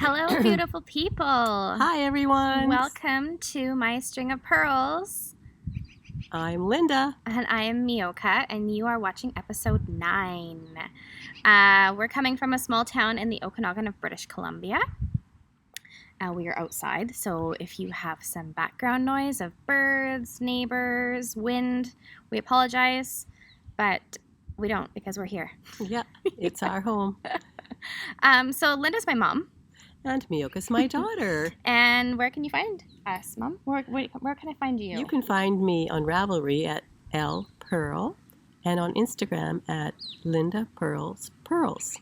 Hello, beautiful people. Hi, everyone. Welcome to my String of Purls. I'm Linda. And I am Mioka, and you are watching episode 9. We're coming from a small town in the Okanagan of British Columbia. We are outside, so if you have some background noise of birds, neighbors, wind, we apologize, but we don't because we're here. Yeah, it's our home. So Linda's my mom. And Miyoka's my daughter. And where can you find us, Mom? Where can I find you? You can find me on Ravelry at L Pearl and on Instagram at Linda Pearls Pearls.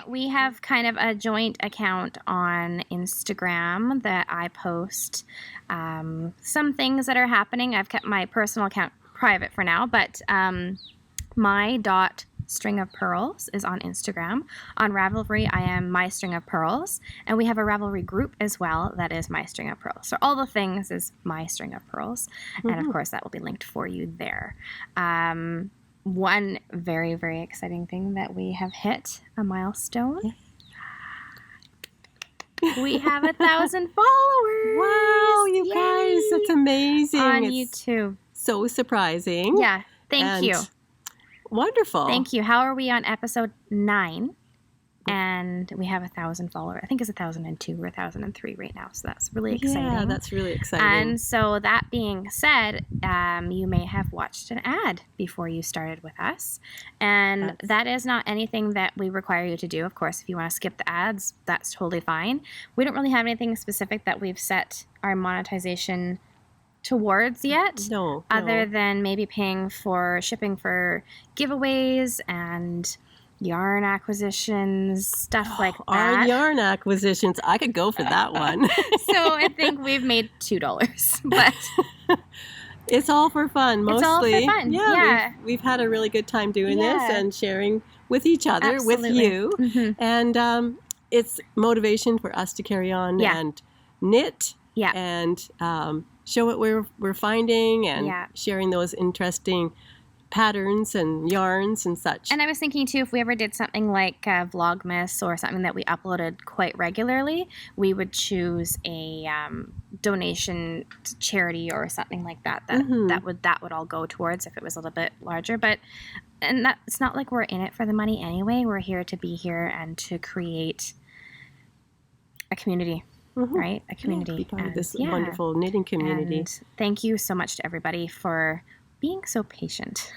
We have kind of a joint account on Instagram that I post some things that are happening. I've kept my personal account private for now, but my String of Purls is on Instagram. On Ravelry, I am My String of Purls, and we have a Ravelry group as well that is My String of Purls. So all the things is My String of Purls, and of course that will be linked for you there. One very, very exciting thing that we have hit a milestone. We have 1,000 followers. Wow, you Yay! guys, that's amazing. On it's YouTube. So surprising. Yeah, thank you. Wonderful. Thank you. How are we on episode 9? And we have 1,000 followers. I think it's 1,002 or 1,003 right now. So that's really exciting. Yeah, that's really exciting. And so that being said, you may have watched an ad before you started with us. And that is not anything that we require you to do. Of course, if you want to skip the ads, that's totally fine. We don't really have anything specific that we've set our monetization towards yet. No. Other than maybe paying for shipping for giveaways and yarn acquisitions, stuff like that. Our yarn acquisitions, I could go for that one. So I think we've made $2, but it's all for fun, mostly. It's all for fun. Yeah. We've had a really good time doing this and sharing with each other, Absolutely. with you. Mm-hmm. And it's motivation for us to carry on and knit and show what we're finding and sharing those interesting patterns and yarns and such. And I was thinking too, if we ever did something like Vlogmas or something that we uploaded quite regularly, we would choose a donation to charity or something like that. That would all go towards if it was a little bit larger. But it's not like we're in it for the money anyway. We're here to be here and to create a community. Right? A community. Be part of this wonderful knitting community. And thank you so much to everybody for being so patient.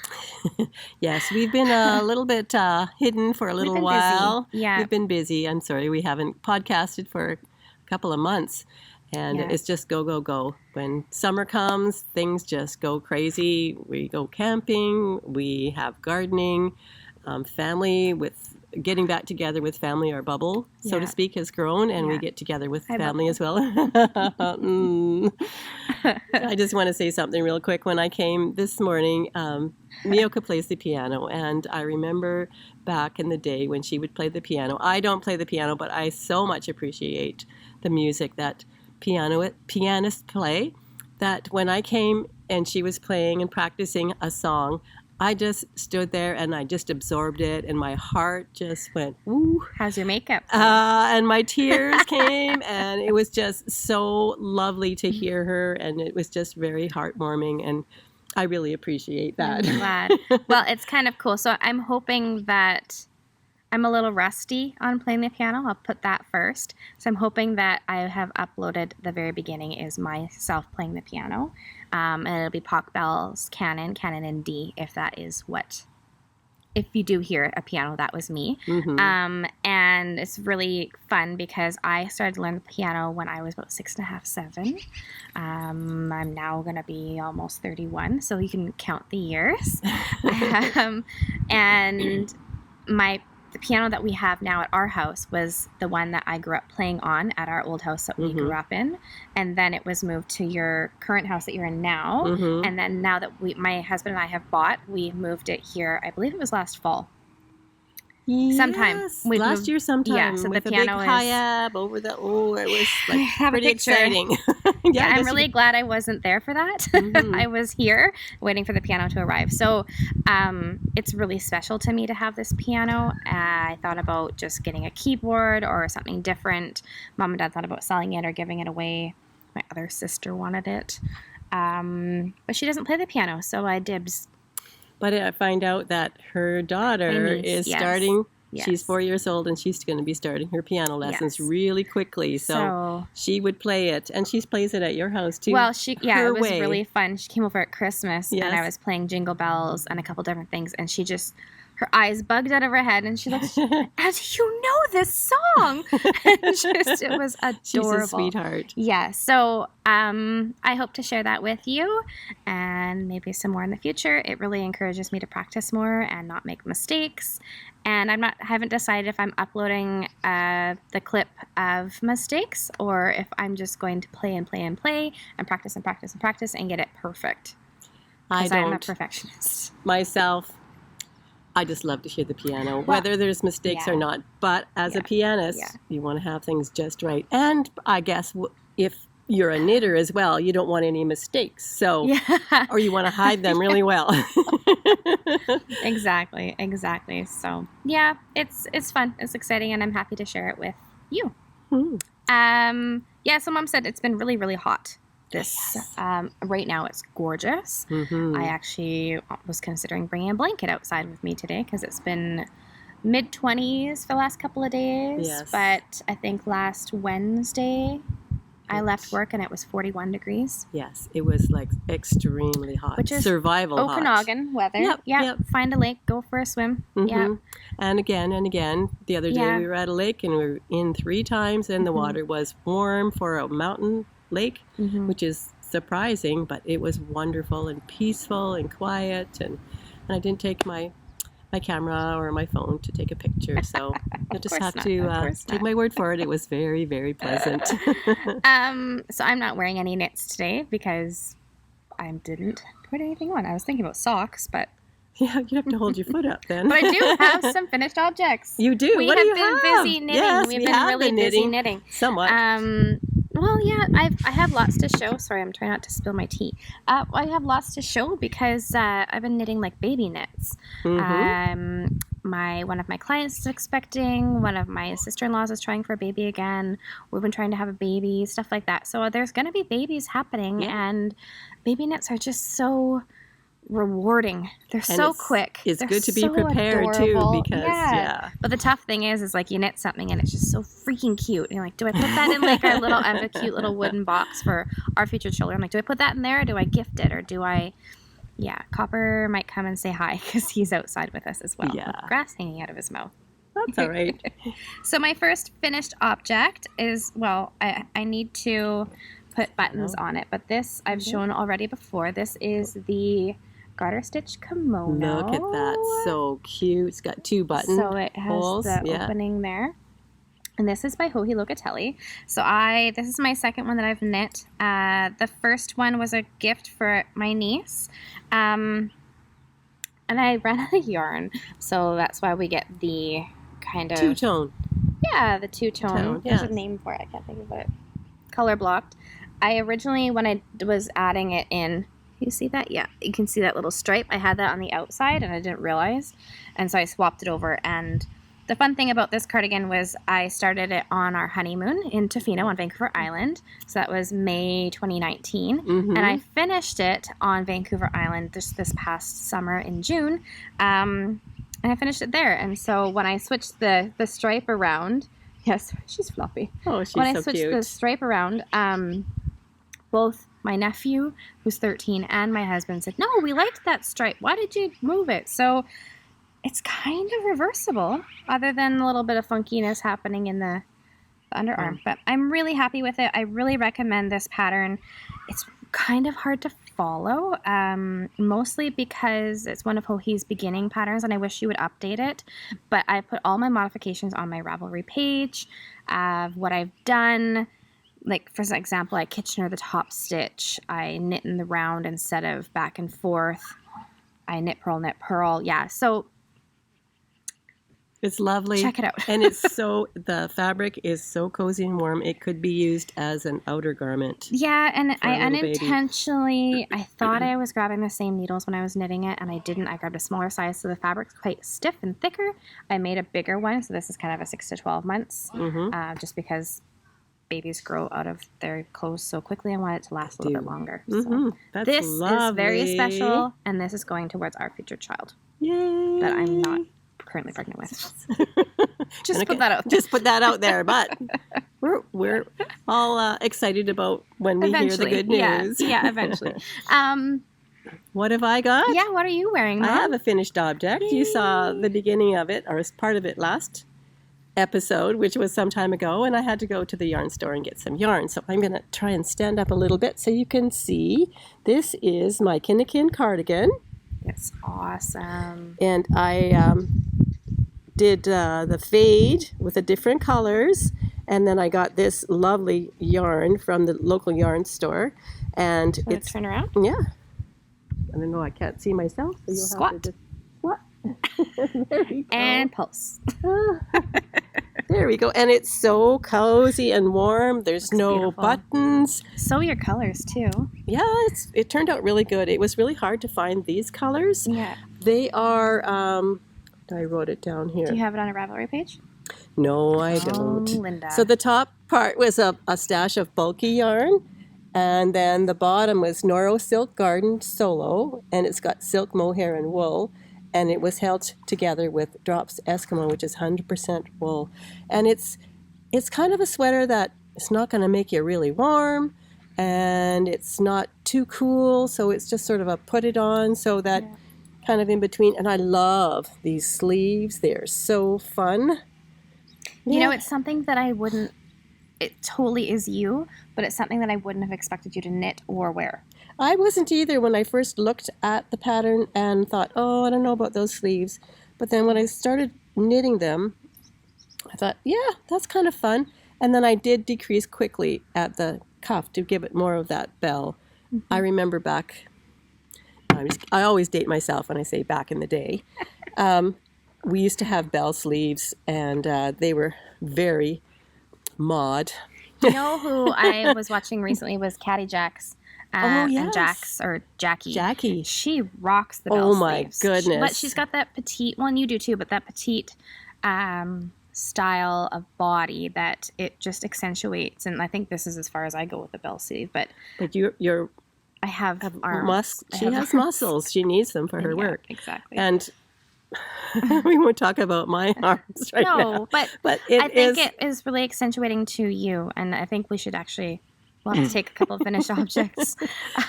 Yes, we've been a little bit hidden for a little while. Busy. Yeah. We've been busy. I'm sorry, we haven't podcasted for a couple of months. And it's just go, go, go. When summer comes, things just go crazy. We go camping. We have gardening. Family with getting back together with family, our bubble, so to speak, has grown, and we get together with family as well. I just want to say something real quick. When I came this morning, Miyoka plays the piano, and I remember back in the day when she would play the piano. I don't play the piano, but I so much appreciate the music that pianists play, that when I came and she was playing and practicing a song, I just stood there and I just absorbed it, and my heart just went, ooh. How's your makeup? And my tears came, and it was just so lovely to hear her, and it was just very heartwarming, and I really appreciate that. I'm glad. Well, it's kind of cool. So I'm hoping that I'm a little rusty on playing the piano. I'll put that first. So I'm hoping that I have uploaded the very beginning is myself playing the piano. And it'll be Pock Bell's Canon in D, if that is if you do hear a piano, that was me. And it's really fun because I started to learn the piano when I was about 6.5, 7. I'm now going to be almost 31, so you can count the years. And the piano that we have now at our house was the one that I grew up playing on at our old house that we grew up in. And then it was moved to your current house that you're in now. And then now that my husband and I have bought, we moved it here, I believe it was last fall. sometime. Yes, We've last moved, year sometime yeah, so the with a big piano is, high-ab over the, it was I like have a pretty picture. exciting. Yeah, I I'm guess you really glad I wasn't there for that. I was here waiting for the piano to arrive. So it's really special to me to have this piano. I thought about just getting a keyboard or something different. Mom and Dad thought about selling it or giving it away. My other sister wanted it. But she doesn't play the piano, so I dibs. But I find out that her daughter niece, is yes. starting, Yes. she's 4 years old, and she's going to be starting her piano lessons Yes. really quickly. So she would play it, and she plays it at your house too. Well, it was way. really fun. She came over at Christmas, Yes. and I was playing Jingle Bells and a couple different things, and she just, her eyes bugged out of her head, and she looks, as you know this song. It was adorable. She's a sweetheart. Yeah, so I hope to share that with you, and maybe some more in the future. It really encourages me to practice more and not make mistakes. And I haven't decided if I'm uploading the clip of mistakes or if I'm just going to play and play and play and practice and practice and practice and get it perfect. Because I'm a perfectionist. Myself, I just love to hear the piano, whether there's mistakes or not. But as a pianist, you want to have things just right. And I guess if you're a knitter as well, you don't want any mistakes. So, or you want to hide them really well. Exactly. So, yeah, it's fun. It's exciting, and I'm happy to share it with you. So Mom said it's been really, really hot. Right now it's gorgeous. I actually was considering bringing a blanket outside with me today because it's been mid-20s for the last couple of days. But I think last Wednesday I left work and it was 41 degrees. Yes, it was like extremely hot. Which is survival Okanagan weather. Yep. Find a lake, go for a swim. Yep. And again, the other day we were at a lake and we were in 3 times and the water was warm for a mountain lake, which is surprising, but it was wonderful and peaceful and quiet, and I didn't take my camera or my phone to take a picture, so I just have to take my word for it. It was very, very pleasant. So I'm not wearing any knits today because I didn't put anything on. I was thinking about socks, but yeah, you have to hold your foot up then. But I do have some finished objects. You do? We What have do you been have? busy knitting. Yes, We've been really busy knitting. Somewhat. Well, yeah, I have lots to show. Sorry, I'm trying not to spill my tea. I have lots to show because I've been knitting like baby knits. One of my clients is expecting. One of my sister-in-laws is trying for a baby again. We've been trying to have a baby, stuff like that. So there's going to be babies happening, and baby knits are just so rewarding. They're so quick. It's good to be so prepared adorable. too, because But the tough thing is like you knit something and it's just so freaking cute. And you're like, do I put that in like our little, I have a cute little wooden box for our future children. I'm like, do I put that in there or do I gift it or do I? Yeah, Copper might come and say hi because he's outside with us as well. Yeah. With grass hanging out of his mouth. That's all right. So my first finished object is, well, I need to put buttons on it, but this I've shown already before. This is the garter stitch kimono. Look at that, so cute. It's got 2 buttons. So it has holes. the opening there. And this is by Joji Locatelli. So this is my second one that I've knit. The first one was a gift for my niece. And I ran out of yarn. So that's why we get the kind of... Two-tone. Yeah, the two-tone. There's a name for it. I can't think of it. Color blocked. I originally, when I was adding it in... You see that? Yeah, you can see that little stripe. I had that on the outside and I didn't realize. And so I swapped it over. And the fun thing about this cardigan was I started it on our honeymoon in Tofino on Vancouver Island. So that was May 2019. And I finished it on Vancouver Island just this past summer in June. And I finished it there. And so when I switched the stripe around, yes, she's floppy. Oh, she's so cute. When I switched the stripe around, both my nephew, who's 13, and my husband said, no, we liked that stripe. Why did you move it? So it's kind of reversible, other than a little bit of funkiness happening in the underarm. But I'm really happy with it. I really recommend this pattern. It's kind of hard to follow, mostly because it's one of Joji's beginning patterns, and I wish she would update it. But I put all my modifications on my Ravelry page of what I've done. Like, for example, I Kitchener the top stitch. I knit in the round instead of back and forth. I knit, purl. Yeah, so It's lovely. Check it out. And the fabric is so cozy and warm. It could be used as an outer garment. Yeah, and For a I little baby. unintentionally, I thought I was grabbing the same needles when I was knitting it, and I didn't. I grabbed a smaller size, so the fabric's quite stiff and thicker. I made a bigger one, so this is kind of a 6 to 12 months, just because babies grow out of their clothes so quickly. I want it to last a little bit longer. So That's this lovely. is very special, and this is going towards our future child Yay. that I'm not currently pregnant with. Just put that out there. Just put that out there. But we're all excited about when we hear the good news. Yeah, eventually. What have I got? Yeah, what are you wearing, Mom? I have a finished object. You saw the beginning of it, or part of it last episode, which was some time ago, and I had to go to the yarn store and get some yarn. So I'm going to try and stand up a little bit so you can see. This is my Kinnikin cardigan. It's awesome. And I did the fade with the different colors, and then I got this lovely yarn from the local yarn store. And it's turn around. Yeah. I don't know. I can't see myself, so you'll Squat. have to just squat. There we go. And pulse. There we go. And it's so cozy and warm. There's no beautiful. buttons. So your colors too. Yeah, it turned out really good. It was really hard to find these colors. Yeah. They are, I wrote it down here. Do you have it on a Ravelry page? No, I don't. Linda. So the top part was a stash of bulky yarn. And then the bottom was Noro Silk Garden Solo. And it's got silk, mohair, and wool. And it was held together with Drops Eskimo, which is 100% wool. And it's kind of a sweater that it's not going to make you really warm, and it's not too cool, so it's just sort of a put it on, so that kind of in between. And I love these sleeves. They're so fun. You know, it's something that I wouldn't, it totally is you, but it's something that I wouldn't have expected you to knit or wear. I wasn't either when I first looked at the pattern and thought, oh, I don't know about those sleeves. But then when I started knitting them, I thought, yeah, that's kind of fun. And then I did decrease quickly at the cuff to give it more of that bell. I remember back, I always date myself when I say back in the day. We used to have bell sleeves, and they were very mod. You know who I was watching recently was Caddy Jax. Yes. And Jax, or Jackie. Jackie. She rocks the bell Oh my sleeves. goodness. But she's got that petite, well, and you do too, but that petite style of body that it just accentuates. And I think this is as far as I go with the bell sleeve. But you're I have arms. She has muscles. She needs them for her work. Exactly. And we won't talk about my arms right now. No, but I think it is really accentuating to you. And I think we should actually... We'll have to take a couple of finished objects.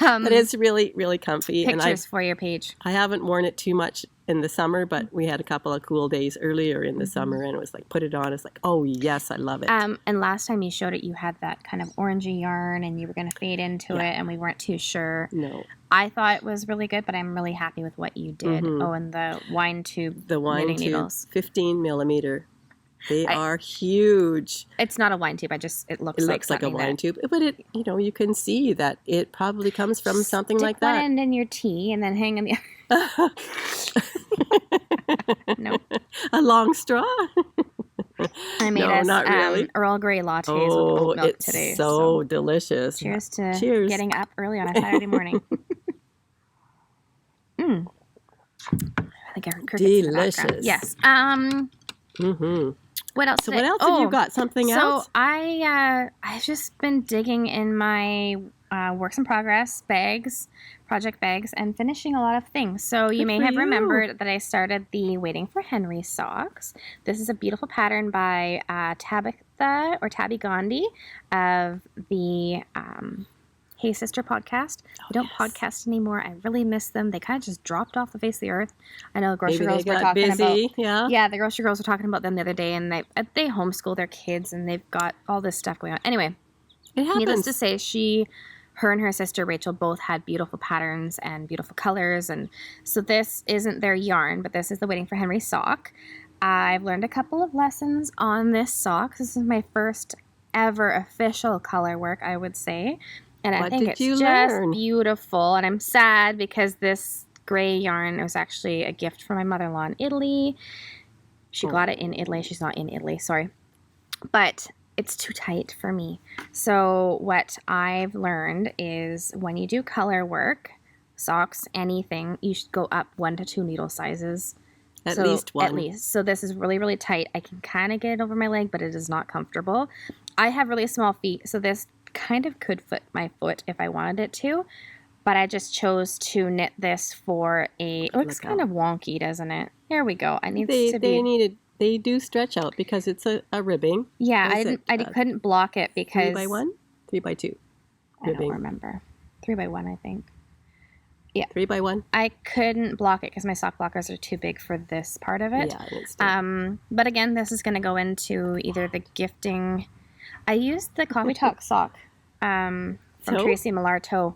But it's really, really comfy. Pictures for your page. I haven't worn it too much in the summer, but we had a couple of cool days earlier in the summer, and it was like, put it on. It's like, oh, yes, I love it. And last time you showed it, you had that kind of orangey yarn, and you were going to fade into it, and we weren't too sure. No. I thought it was really good, but I'm really happy with what you did. Oh, and the wine tube knitting needles. 15 millimeter. They are huge. It's not a wine tube. It looks like a wine tube, but you can see that it probably comes from something like that. Stick one end in your tea and then hang in the other. No. A long straw. I made us not really. Earl Grey lattes with oat milk it's today. So delicious. Cheers to getting up early on a Saturday morning. I think I heard crickets in the background. Delicious. Yes. What else? So what else have you got? Something else? So I've just been digging in my works in progress bags, project bags, and finishing a lot of things. So you may have remembered that I started the Waiting for Henry socks. This is a beautiful pattern by Tabitha or Tabby Gandhi of the Hey Sister podcast. I don't podcast anymore. I really miss them. They kind of just dropped off the face of the earth. I know the grocery girls were talking about. Yeah, the grocery girls were talking about them the other day, and they homeschool their kids, and they've got all this stuff going on. Anyway, it happens. Needless to say, her and her sister Rachel both had beautiful patterns and beautiful colors, and so this isn't their yarn, but this is the Waiting for Henry sock. I've learned a couple of lessons on this sock. This is my first ever official color work, I would say. And I think it's just beautiful. And I'm sad because this gray yarn was actually a gift from my mother-in-law in Italy. She got it in Italy. She's not in Italy, sorry. But it's too tight for me. So what I've learned is when you do color work, socks, anything, you should go up 1 to 2 needle sizes. At least one. At least. So this is really, really tight. I can kind of get it over my leg, but it is not comfortable. I have really small feet, so this kind of could fit my foot if I wanted it to. But I just chose to knit this for a... It looks kind of wonky, doesn't it? There we go. They do stretch out because it's a ribbing. Yeah, I couldn't block it because... 3x1? 3x2? I don't remember. 3x1, I think. Yeah. 3x1? I couldn't block it because my sock blockers are too big for this part of it. Yeah, but again, this is going to go into either the gifting... I used the Coffee Talk sock from Tracy Millar Toe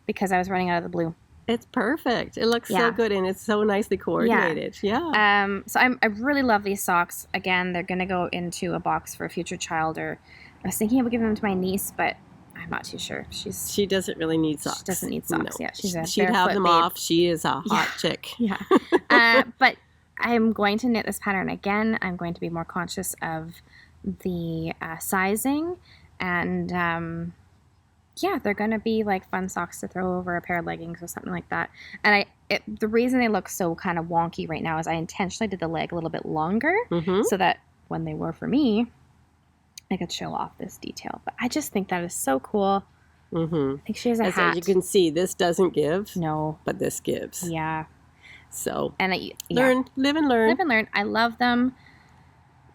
because I was running out of the blue. It's perfect. It looks so good, and it's so nicely coordinated. Yeah. So I really love these socks. Again, they're going to go into a box for a future child, or I was thinking I would give them to my niece, but I'm not too sure. She doesn't really need socks. She doesn't need socks. No. Yeah, she'd have them off. She is a hot chick. Yeah. But I'm going to knit this pattern again. I'm going to be more conscious of the sizing, and they're going to be like fun socks to throw over a pair of leggings or something like that. And the reason they look so kind of wonky right now is I intentionally did the leg a little bit longer so that when they were for me, I could show off this detail. But I just think that is so cool. I think she has a hat. As you can see, this doesn't give. No. But this gives. Yeah. So live and learn. Live and learn. I love them.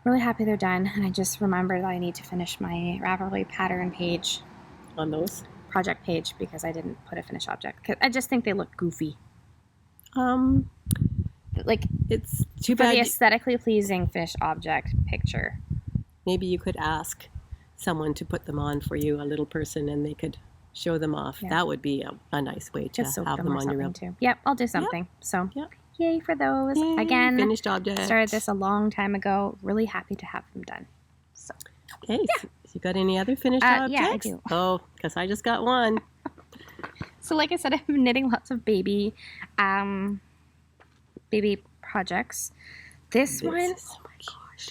Really happy they're done. And I just remembered that I need to finish my Ravelry pattern page. On those? Project page, because I didn't put a finished object. 'Cause I just think they look goofy. Like, it's too for bad. The aesthetically pleasing finished object picture. Maybe you could ask someone to put them on for you, a little person, and they could show them off. Yeah. That would be a nice way to have them on your room too. Yep, I'll do something. Yep. So, yay for those. Yay, again, finished object. Started this a long time ago. Really happy to have them done. So, okay. So you got any other finished objects? Yeah, I do. Oh, because I just got one. So, like I said, I've been knitting lots of baby projects. This one, oh my gosh,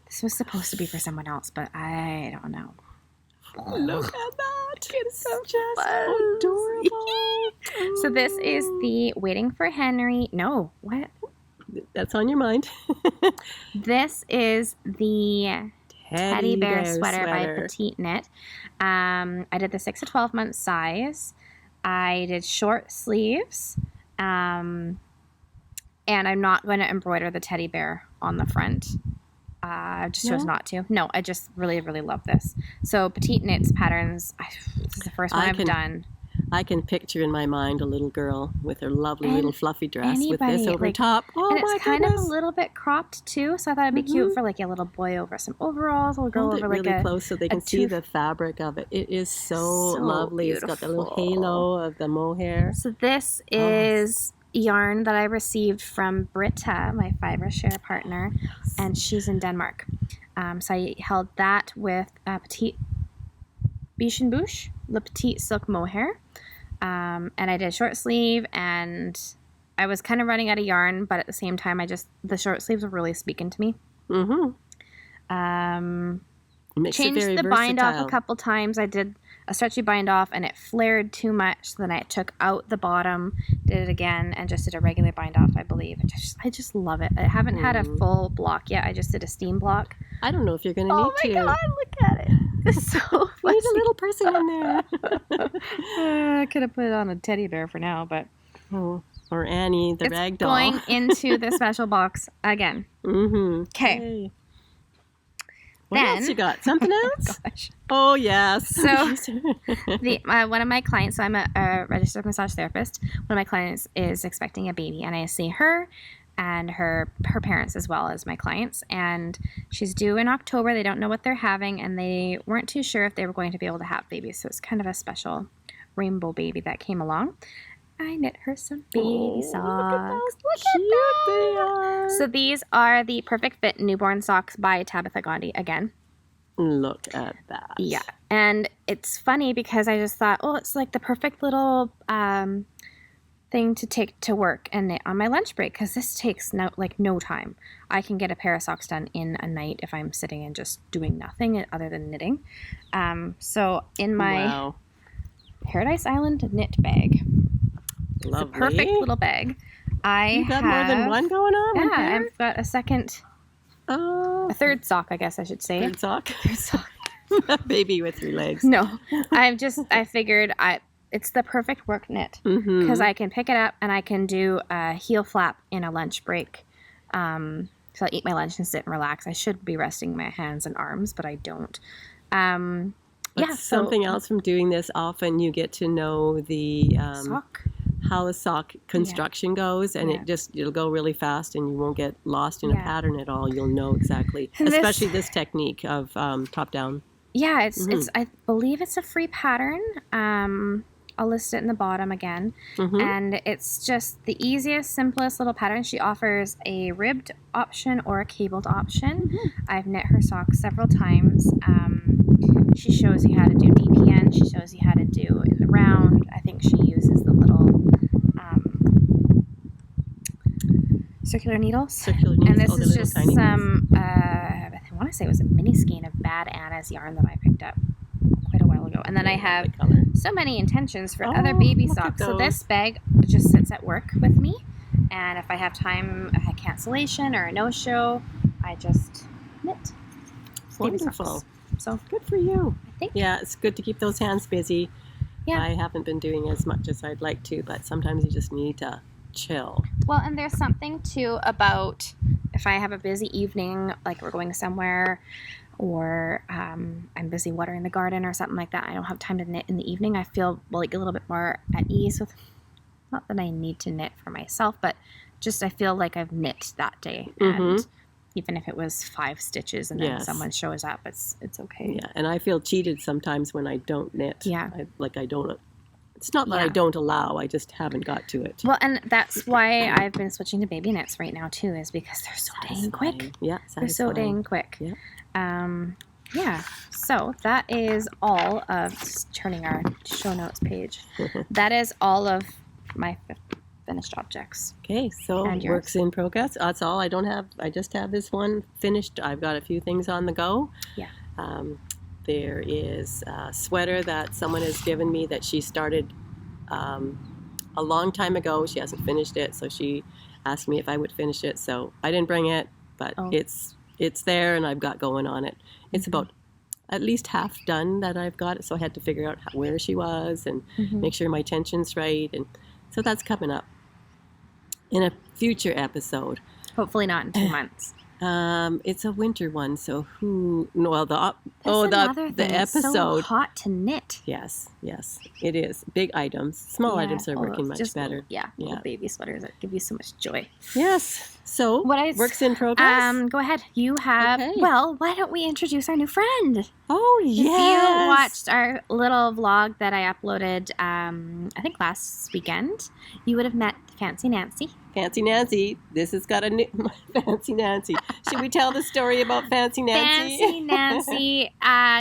this was supposed to be for someone else, but I don't know. Oh, look at that! It's just adorable. So this is the Waiting for Henry. No, what? That's on your mind. This is the Teddy Bear Sweater by Petite Knit. I did the 6 to 12 month size. I did short sleeves. And I'm not going to embroider the teddy bear on the front. I just chose not to. No, I just really, really love this. So Petite Knits patterns, this is the first one I've done. I can picture in my mind a little girl with her lovely little fluffy dress with this over top. Oh, and it's kind of a little bit cropped too, so I thought it'd be cute for like a little boy over some overalls, a little girl over like really close so they can see the fabric of it. It is so lovely. Beautiful. It's got the little halo of the mohair. So this is yarn that I received from Britta, my Fiverr share partner, and she's in Denmark. So I held that with Petite Biche and Bouche, Le Petite Silk Mohair. And I did short sleeve, and I was kind of running out of yarn, but at the same time, the short sleeves were really speaking to me. Changed the bind off a couple times. I did a stretchy bind off, and it flared too much. So then I took out the bottom, did it again, and just did a regular bind off, I believe. I just love it. I haven't had a full block yet. I just did a steam block. I don't know if you're going to need to. Oh my God, look at it. It's so funny. You need a little person in there. I could have put it on a teddy bear for now, but... Or Annie, the rag doll. Going into the special box again. Okay. What else you got? Something else? Gosh. Oh, yes. So, one of my clients, so I'm a registered massage therapist. One of my clients is expecting a baby, and I see her and her parents as well as my clients. And she's due in October. They don't know what they're having, and they weren't too sure if they were going to be able to have babies. So it's kind of a special rainbow baby that came along. I knit her some baby socks. Look at those. They are. So these are the Perfect Fit Newborn Socks by Tabitha Gandhi again. Look at that. Yeah. And it's funny because I just thought, it's like the perfect little thing to take to work and knit on my lunch break, because this takes no time. I can get a pair of socks done in a night if I'm sitting and just doing nothing other than knitting. So in my Wow. Paradise Island knit bag, Lovely. it's a perfect little bag. You've got more than one going on? Yeah, one pair? I've got a third sock, I guess I should say. Third sock? Third sock. Baby with 3 legs. No, I figured it's the perfect work knit, because I can pick it up and I can do a heel flap in a lunch break. So I'll eat my lunch and sit and relax. I should be resting my hands and arms, but I don't. Something else from doing this, often you get to know the sock. how the sock construction goes, and it'll go really fast, and you won't get lost in a pattern at all. You'll know exactly, and especially this technique of top down. Yeah, it's I believe it's a free pattern. I'll list it in the bottom again. And it's just the easiest, simplest little pattern. She offers a ribbed option or a cabled option. I've knit her socks several times. She shows you how to do DPN. She shows you how to do in the round. I think she uses the little circular needles. And this is just some, I want to say it was a mini skein of Bad Anna's yarn that I picked up quite a while ago. And then I have so many intentions for other baby socks. So this bag just sits at work with me. And if I have time, a cancellation or a no-show, I just knit. Wonderful. So good for you. I think. Yeah, it's good to keep those hands busy. Yeah. I haven't been doing as much as I'd like to, but sometimes you just need to chill. Well, and there's something too about if I have a busy evening, like we're going somewhere, or I'm busy watering the garden or something like that, I don't have time to knit in the evening. I feel like a little bit more at ease with, not that I need to knit for myself, but just I feel like I've knit that day. And even if it was 5 stitches and then someone shows up, it's okay. Yeah, and I feel cheated sometimes when I don't knit. Yeah. I don't. It's not that I don't allow, I just haven't got to it. Well, and that's why I've been switching to baby knits right now too, is because they're so dang quick. Yeah, they're so dang quick. Yeah. So that is all of, just turning our show notes page. That is all of my finished objects. Okay, so works in progress. That's all. I just have this one finished. I've got a few things on the go. Yeah. There is a sweater that someone has given me that she started a long time ago. She hasn't finished it, so she asked me if I would finish it. So I didn't bring it, but it's there, and I've got going on it. It's about at least half done that I've got it, so I had to figure out where she was and make sure my tension's right, and so that's coming up in a future episode. Hopefully not in 2 months. It's a winter one, so the episode. It's so hot to knit. Yes, it is. Big items, small items are working much better. Little baby sweaters that give you so much joy. Yes. So works in progress. Go ahead. You have. Okay. Well, why don't we introduce our new friend? Oh yes. If you watched our little vlog that I uploaded, I think last weekend, you would have met Fancy Nancy. Fancy Nancy. This has got a new Fancy Nancy. Should we tell the story about Fancy Nancy? Fancy Nancy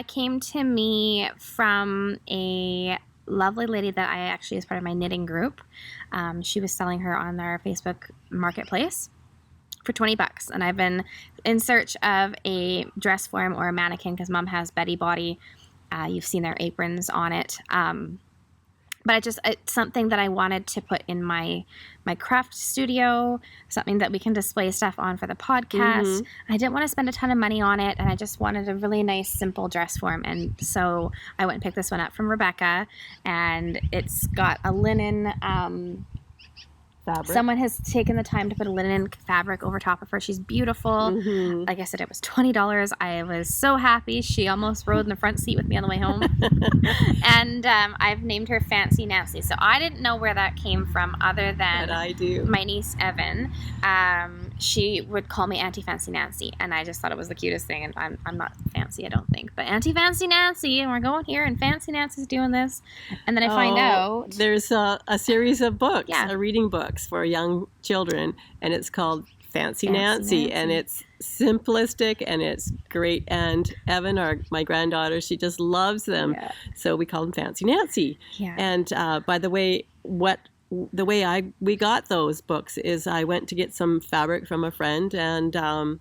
came to me from a lovely lady that I actually is part of my knitting group. She was selling her on our Facebook marketplace for $20, and I've been in search of a dress form or a mannequin because Mom has Betty Body. You've seen their aprons on it. But it's something that I wanted to put in my craft studio, something that we can display stuff on for the podcast. I didn't want to spend a ton of money on it, and I just wanted a really nice, simple dress form. And so I went and picked this one up from Rebecca, and it's got a linen fabric. Someone has taken the time to put a linen fabric over top of her. She's beautiful. Like I said, it was $20. I was so happy. She almost rode in the front seat with me on the way home. And I've named her Fancy Nancy. So I didn't know where that came from other than my niece Evan. She would call me Auntie Fancy Nancy, and I just thought it was the cutest thing. And I'm not fancy, I don't think, but Auntie Fancy Nancy, and we're going here, and Fancy Nancy's doing this. And then I find out there's a series of books, a reading books for young children, and it's called Fancy Nancy, and it's simplistic and it's great. And Evan, my granddaughter, she just loves them, so we call them Fancy Nancy. And by the way, what the way we got those books is I went to get some fabric from a friend and a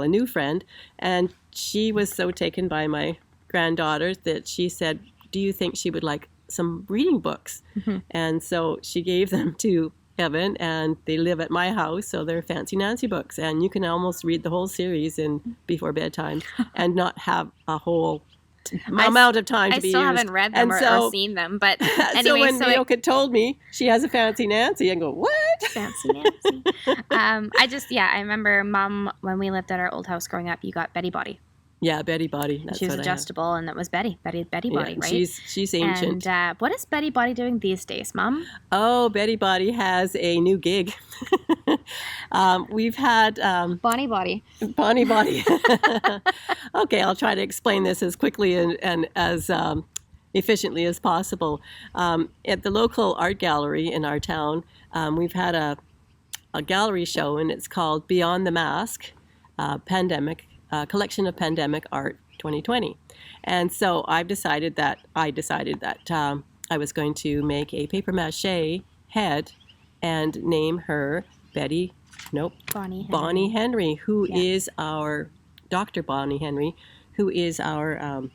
new friend, and she was so taken by my granddaughter that she said, "Do you think she would like some reading books?" Mm-hmm. And so she gave them to Evan, and they live at my house, so they're Fancy Nancy books, and you can almost read the whole series before bedtime and not have a whole amount of time to be used. I still haven't read them or seen them, but anyway. So when Mioka told me she has a Fancy Nancy, I go, what? Fancy Nancy. I remember Mom, when we lived at our old house growing up, you got Betty Body. Yeah, Betty Body. That's she was what adjustable, and that was Betty Body, right? She's ancient. And what is Betty Body doing these days, Mom? Oh, Betty Body has a new gig. We've had Bonnie Body. Bonnie Body. Okay, I'll try to explain this as quickly and as efficiently as possible. At the local art gallery in our town, we've had a gallery show, and it's called Beyond the Mask, Pandemic. Collection of Pandemic Art 2020. And so I decided that I was going to make a paper mache head and name her Bonnie Henry, who is our Dr. Bonnie Henry, who is our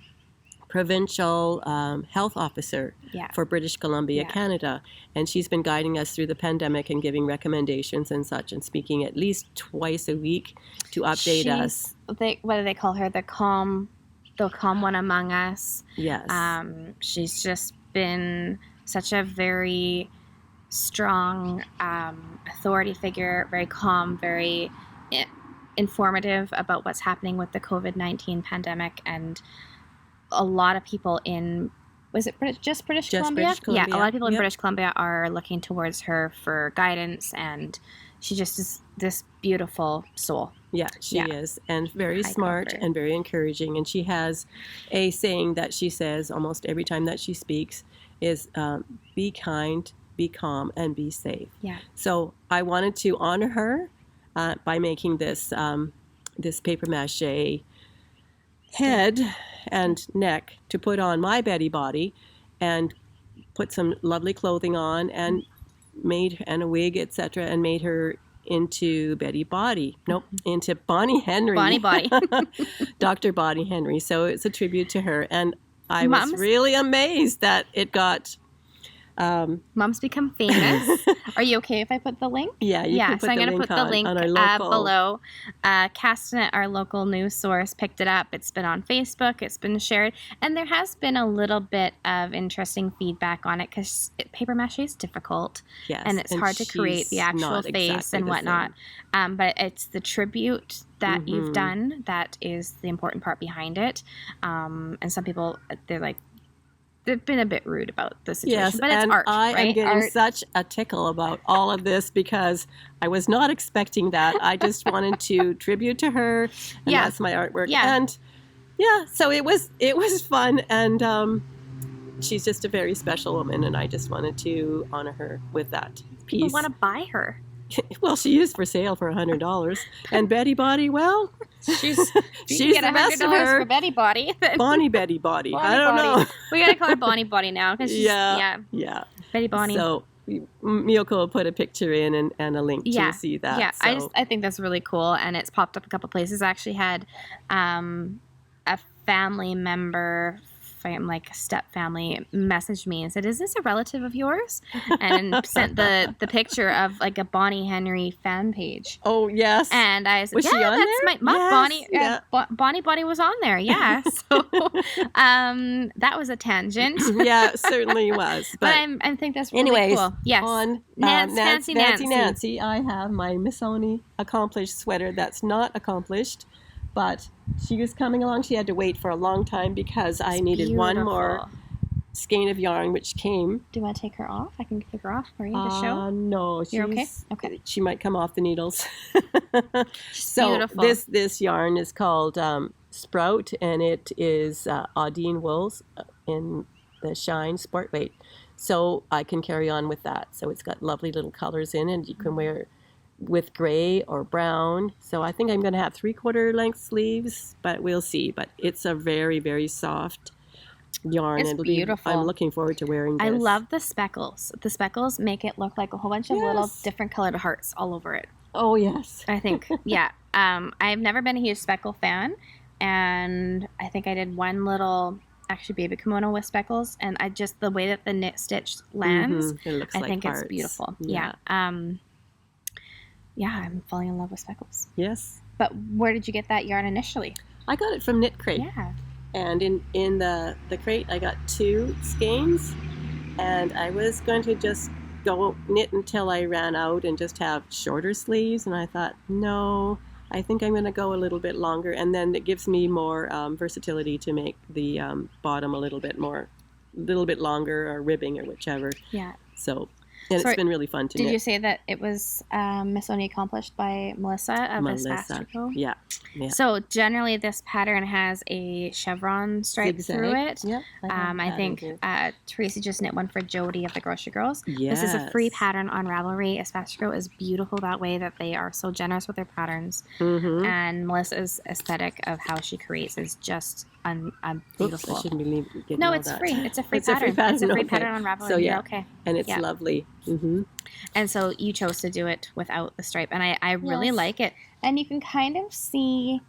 provincial health officer for British Columbia, Canada. And she's been guiding us through the pandemic and giving recommendations and such, and speaking at least twice a week to update us. What do they call her? The calm one among us. Yes. She's just been such a very strong authority figure, very calm, very informative about what's happening with the COVID-19 pandemic, and a lot of people in, was it just British Columbia? British Columbia? Yeah, a lot of people in British Columbia are looking towards her for guidance, and she just is this beautiful soul. Yeah, she is, and very smart and very encouraging. And she has a saying that she says almost every time that she speaks is, be kind, be calm, and be safe. Yeah. So I wanted to honor her by making this paper mache head and neck to put on my Betty Body, and put some lovely clothing on, and a wig, etc., and made her into Betty Body. Nope, into Bonnie Henry. Bonnie Body. Dr. Bonnie Henry. So it's a tribute to her, and I was really amazed that it got. Mom's become famous. Are you okay if I put the link? Yeah, you can put so I'm going to put the link below. Castanet, our local news source, picked it up. It's been on Facebook. It's been shared. And there has been a little bit of interesting feedback on it, because paper mache is difficult. Yes, and it's hard to create the actual face and whatnot. But it's the tribute that you've done that is the important part behind it. And some people, they've been a bit rude about the situation, yes, but it's and art, I am getting art. such a tickle about all of this, because I was not expecting that. I just wanted to tribute to her, and that's my artwork. Yeah. And so it was fun, and she's just a very special woman, and I just wanted to honor her with that piece. People want to buy her. Well, she is for sale for $100, and Betty Body, well, she's the get rest of her. For Betty Body. Bonnie Betty Body. I don't know. We gotta call her Bonnie Body now, because Betty Bonnie. So Miyoko will put a picture in and a link to see that. Yeah, so. I think that's really cool, and it's popped up a couple places. I actually had a family member, like a step family, messaged me and said, "Is this a relative of yours?" And sent the picture of like a Bonnie Henry fan page. Oh yes. And I said, was she on that's there? my Yes, Bonnie. yeah. Bonnie Body was on there. Yeah. So that was a tangent. Yeah, it certainly was. But I think that's really cool. Yes. On Fancy Nancy, I have my Missoni accomplished sweater that's not accomplished. But she was coming along. She had to wait for a long time because I needed one more skein of yarn, which came. Do you want to take her off? I can take her off for you to show. No, you're okay. Okay. She might come off the needles. So beautiful. This yarn is called Sprout, and it is Audine wools in the Shine Sport Weight. So I can carry on with that. So it's got lovely little colors in, and you can wear with gray or brown. So I think I'm going to have 3/4 length sleeves, but we'll see. But it's a very, very soft yarn. It's beautiful. I'm looking forward to wearing this. I love the speckles. The speckles make it look like a whole bunch of little Yes. different colored hearts all over it. Oh, yes. I think, yeah. I've never been a huge speckle fan, and I think I did one little, actually, baby kimono with speckles, and the way that the knit stitch lands, It looks I like think hearts. it's beautiful. Yeah. Yeah, I'm falling in love with speckles. Yes. But where did you get that yarn initially? I got it from Knit Crate. Yeah. And in the crate, I got 2 skeins, and I was going to just go knit until I ran out and just have shorter sleeves. And I thought, no, I think I'm going to go a little bit longer, and then it gives me more versatility to make the bottom a little bit longer, or ribbing, or whichever. Yeah. So. And it's been really fun to knit. Did you say that it was Miss Only accomplished by Melissa of Esfastrico? Yeah. So generally this pattern has a chevron stripe through it. Yeah. I think Tracy just knit one for Jody of the Grocery Girls. Yes. This is a free pattern on Ravelry. Esfastrico is beautiful that way, that they are so generous with their patterns. And Melissa's aesthetic of how she creates is just beautiful. Oops, I shouldn't be getting No, all it's that. free. It's a free It's pattern. A It's a free okay. pattern on Ravelry. So yeah, okay. And it's lovely. And so you chose to do it without the stripe, and I really like it. And you can kind of see,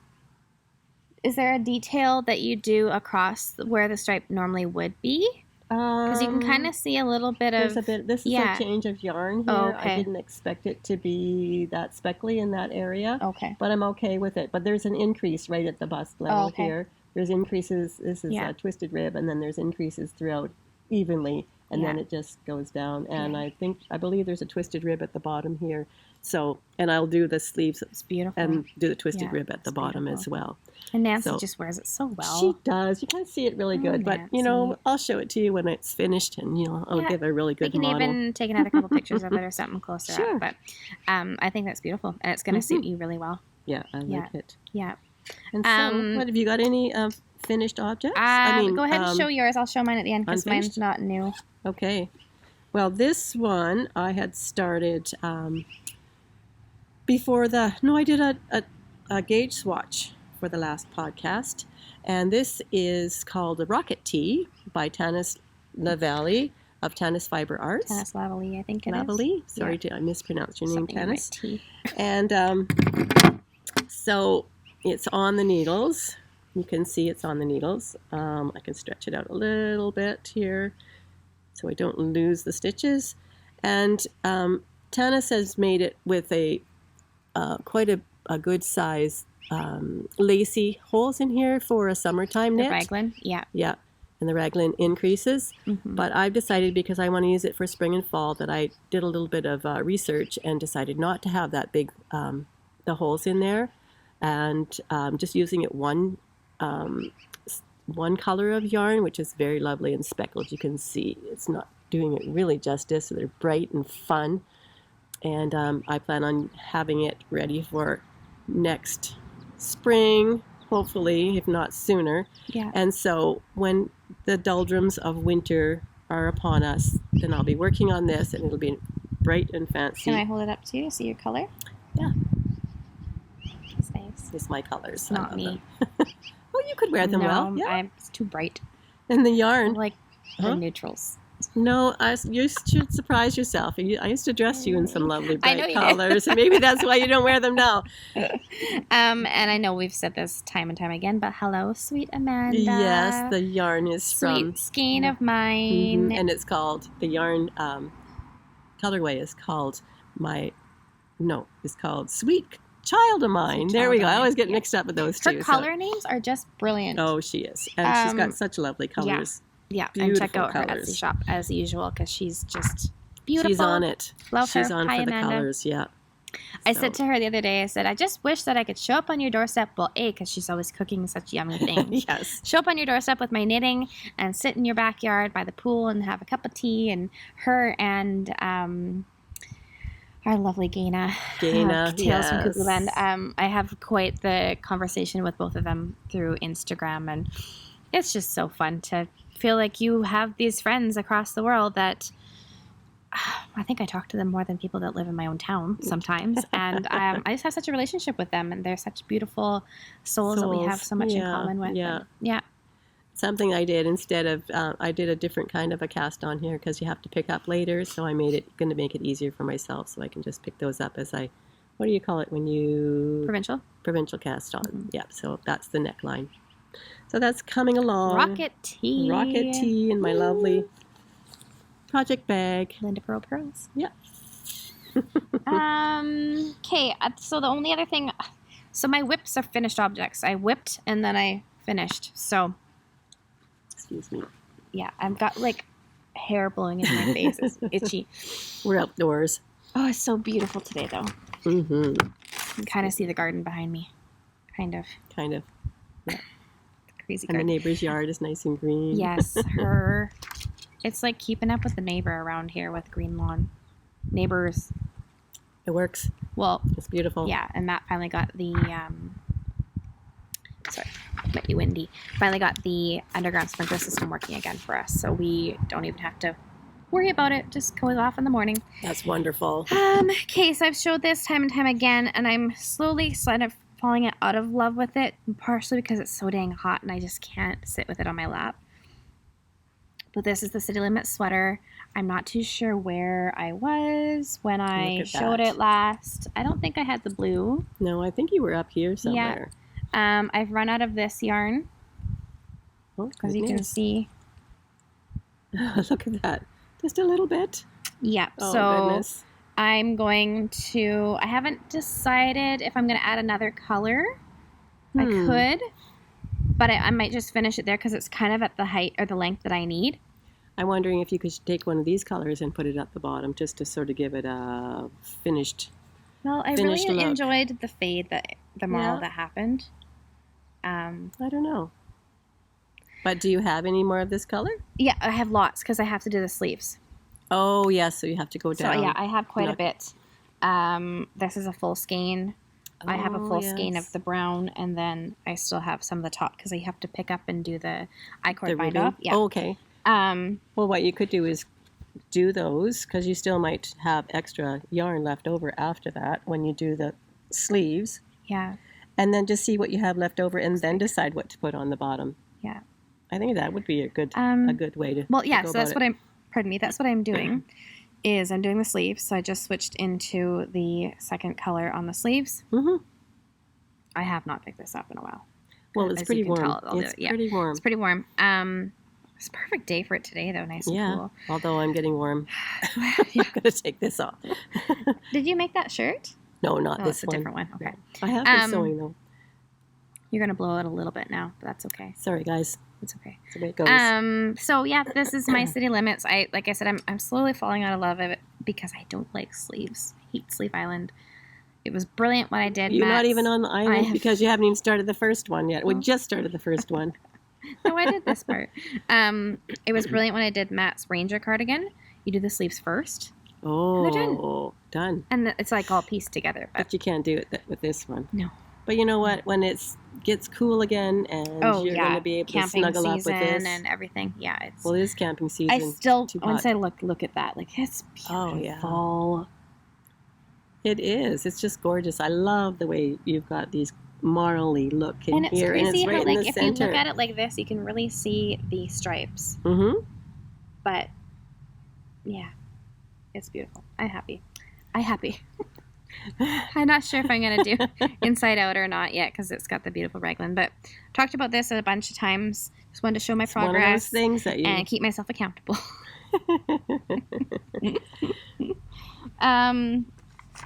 is there a detail that you do across where the stripe normally would be? Because you can kind of see a little bit of... This is a change of yarn here. Oh, okay. I didn't expect it to be that speckly in that area. Okay. But I'm okay with it. But there's an increase right at the bust level here. There's increases. This is a twisted rib, and then there's increases throughout evenly. And then it just goes down. And I believe there's a twisted rib at the bottom here. So, and I'll do the sleeves. It's beautiful. And do the twisted rib at the bottom as well. And Nancy just wears it so well. She does. You can't see it really good. But, I'll show it to you when it's finished. And, I'll give a really good model. We can even take another couple pictures of it or something closer up. But I think that's beautiful. And it's going to suit you really well. Yeah, I like it. Yeah. And so, what, have you got any finished objects? Go ahead and show yours. I'll show mine at the end because mine's not new. Okay. Well, this one I had started before I did a gauge swatch for the last podcast. And this is called the Rocket Tee by Tanis Lavallee of Tanis Fiber Arts. Tanis Lavallee, I think it is. Lavallee? Sorry, I mispronounced your name, Tanis. And so it's on the needles. You can see it's on the needles. I can stretch it out a little bit here so I don't lose the stitches. And Tanis has made it with quite a good size lacy holes in here for a summertime knit. The raglan, yeah. Yeah, and the raglan increases. But I've decided, because I want to use it for spring and fall, that I did a little bit of research and decided not to have that big, the holes in there, and just using it one color of yarn, which is very lovely and speckled. You can see it's not doing it really justice. So they're bright and fun, and I plan on having it ready for next spring, hopefully, if not sooner. Yeah. And so when the doldrums of winter are upon us, then I'll be working on this, and it'll be bright and fancy. Can I hold it up to you to see your color? Yeah. That's nice. It's my colors. It's not me. Oh, you could wear them well. Yeah. It's too bright. And the yarn. I like the neutrals. No, you should surprise yourself. I used to dress you in some lovely bright you colors, and maybe that's why you don't wear them now. And I know we've said this time and time again, but hello, sweet Amanda. Yes, the yarn is from Sweet skein of mine. And it's called, the yarn colorway is called Sweet Child of Mine. There we go. I always get mixed up with those two. Her color names are just brilliant. Oh, she is. And she's got such lovely colors. Yeah, beautiful and check out colors. her Etsy shop as usual, because she's just beautiful. She's on it. Love her. She's on Hi, for Amanda. the colors, yeah. I said to her the other day, I said, I just wish that I could show up on your doorstep. Well, because she's always cooking such yummy things. Yes. Show up on your doorstep with my knitting and sit in your backyard by the pool and have a cup of tea, and her and our lovely Gaina Tales from Cuckoo Land. I have quite the conversation with both of them through Instagram, and it's just so fun to feel like you have these friends across the world that I think I talk to them more than people that live in my own town sometimes. And I just have such a relationship with them, and they're such beautiful souls. That we have so much in common with. Yeah. Yeah. something I did instead of, I did a different kind of a cast on here because you have to pick up later. So I made it, going to make it easier for myself so I can just pick those up as I, what do you call it when you? Provincial cast on. Mm-hmm. Yep, so that's the neckline. So that's coming along. Rocket tea. Rocket tea in my lovely project bag. Linda Pearl Pearls. Yeah. Okay, so the only other thing, so my whips are finished objects. I whipped and then I finished. So, Excuse me. yeah, I've got like hair blowing in my face. It's itchy. We're outdoors. Oh, it's so beautiful today, though. Mm-hmm. You can kind of see the garden behind me. Kind of. Kind of. Crazy And garden. the neighbor's yard is nice and green. Yes, it's like keeping up with the neighbor around here with green lawn. Neighbors. It works. Well, It's beautiful. yeah, and Matt finally got the, sorry, might be windy. Finally got the underground sprinkler system working again for us, so we don't even have to worry about it. Just goes off in the morning. That's wonderful. Okay, so I've showed this time and time again, and I'm slowly sort of falling out of love with it, partially because it's so dang hot and I just can't sit with it on my lap. But this is the City Limit sweater. I'm not too sure where I was when I showed it last. I don't think I had the blue. No, I think you were up here somewhere. Yeah. I've run out of this yarn, Oh, as you can see. Look at that. Just a little bit. Yep. Oh, so goodness. I'm going to, I haven't decided if I'm going to add another color. I could, but I might just finish it there because it's kind of at the height or the length that I need. I'm wondering if you could take one of these colors and put it at the bottom just to sort of give it a finished. Well, I Finished really look. enjoyed the fade, the model Yeah. that happened. I don't know. But do you have any more of this color? Yeah, I have lots because I have to do the sleeves. Oh, yes. So you have to go down. So yeah, I have quite a Look. bit. This is a full skein. I have a full skein of the brown, and then I still have some of the top because I have to pick up and do the I-cord bind off. Yeah. Oh, okay. Well, what you could do is do those because you still might have extra yarn left over after that when you do the sleeves, Yeah. and then just see what you have left over and then decide what to put on the bottom. Yeah. I think that would be a good way to. Well, yeah. to go So that's about what I'm. Pardon me. That's what I'm doing. Is I'm doing the sleeves. So I just switched into the second color on the sleeves. Mm-hmm. I have not picked this up in a while. Well, it's As pretty you can warm. tell, I'll do It's it. Yeah. pretty warm. It's pretty warm. It's a perfect day for it today, though. Nice and Yeah. cool. Although I'm getting warm. Yeah. I'm gonna take this off. Did you make that shirt? No, not Oh, this it's a one. different one. Okay. I have been sewing though. You're gonna blow it a little bit now, but that's okay. Sorry, guys. It's okay. That's the way it goes. So yeah, this is my City Limits. Like I said, I'm slowly falling out of love of it because I don't like sleeves. I hate Sleeve Island. It was brilliant what I did. You're not Matt's. even on the island because you haven't even started the first one yet. We just started the first one. No, I did this part. It was brilliant when I did Matt's Ranger cardigan. You do the sleeves first, Oh, done. and it's like all pieced together. But you can't do it with this one. No. But you know what? When it gets cool again and you're going to be able to camping snuggle up season with this. and everything. Yeah, it's. Well, it is camping season. I still too once hot. I look at that, like it's beautiful. Oh, yeah. It is. It's just gorgeous. I love the way you've got these marly look in And it's here. crazy and it's right how, in like, the if center. you look at it like this, you can really see the stripes. Mm-hmm. But, yeah, it's beautiful. I'm happy. I'm not sure if I'm going to do inside out or not yet because it's got the beautiful raglan. But talked about this a bunch of times. Just wanted to show my It's one of those progress things that you... and keep myself accountable.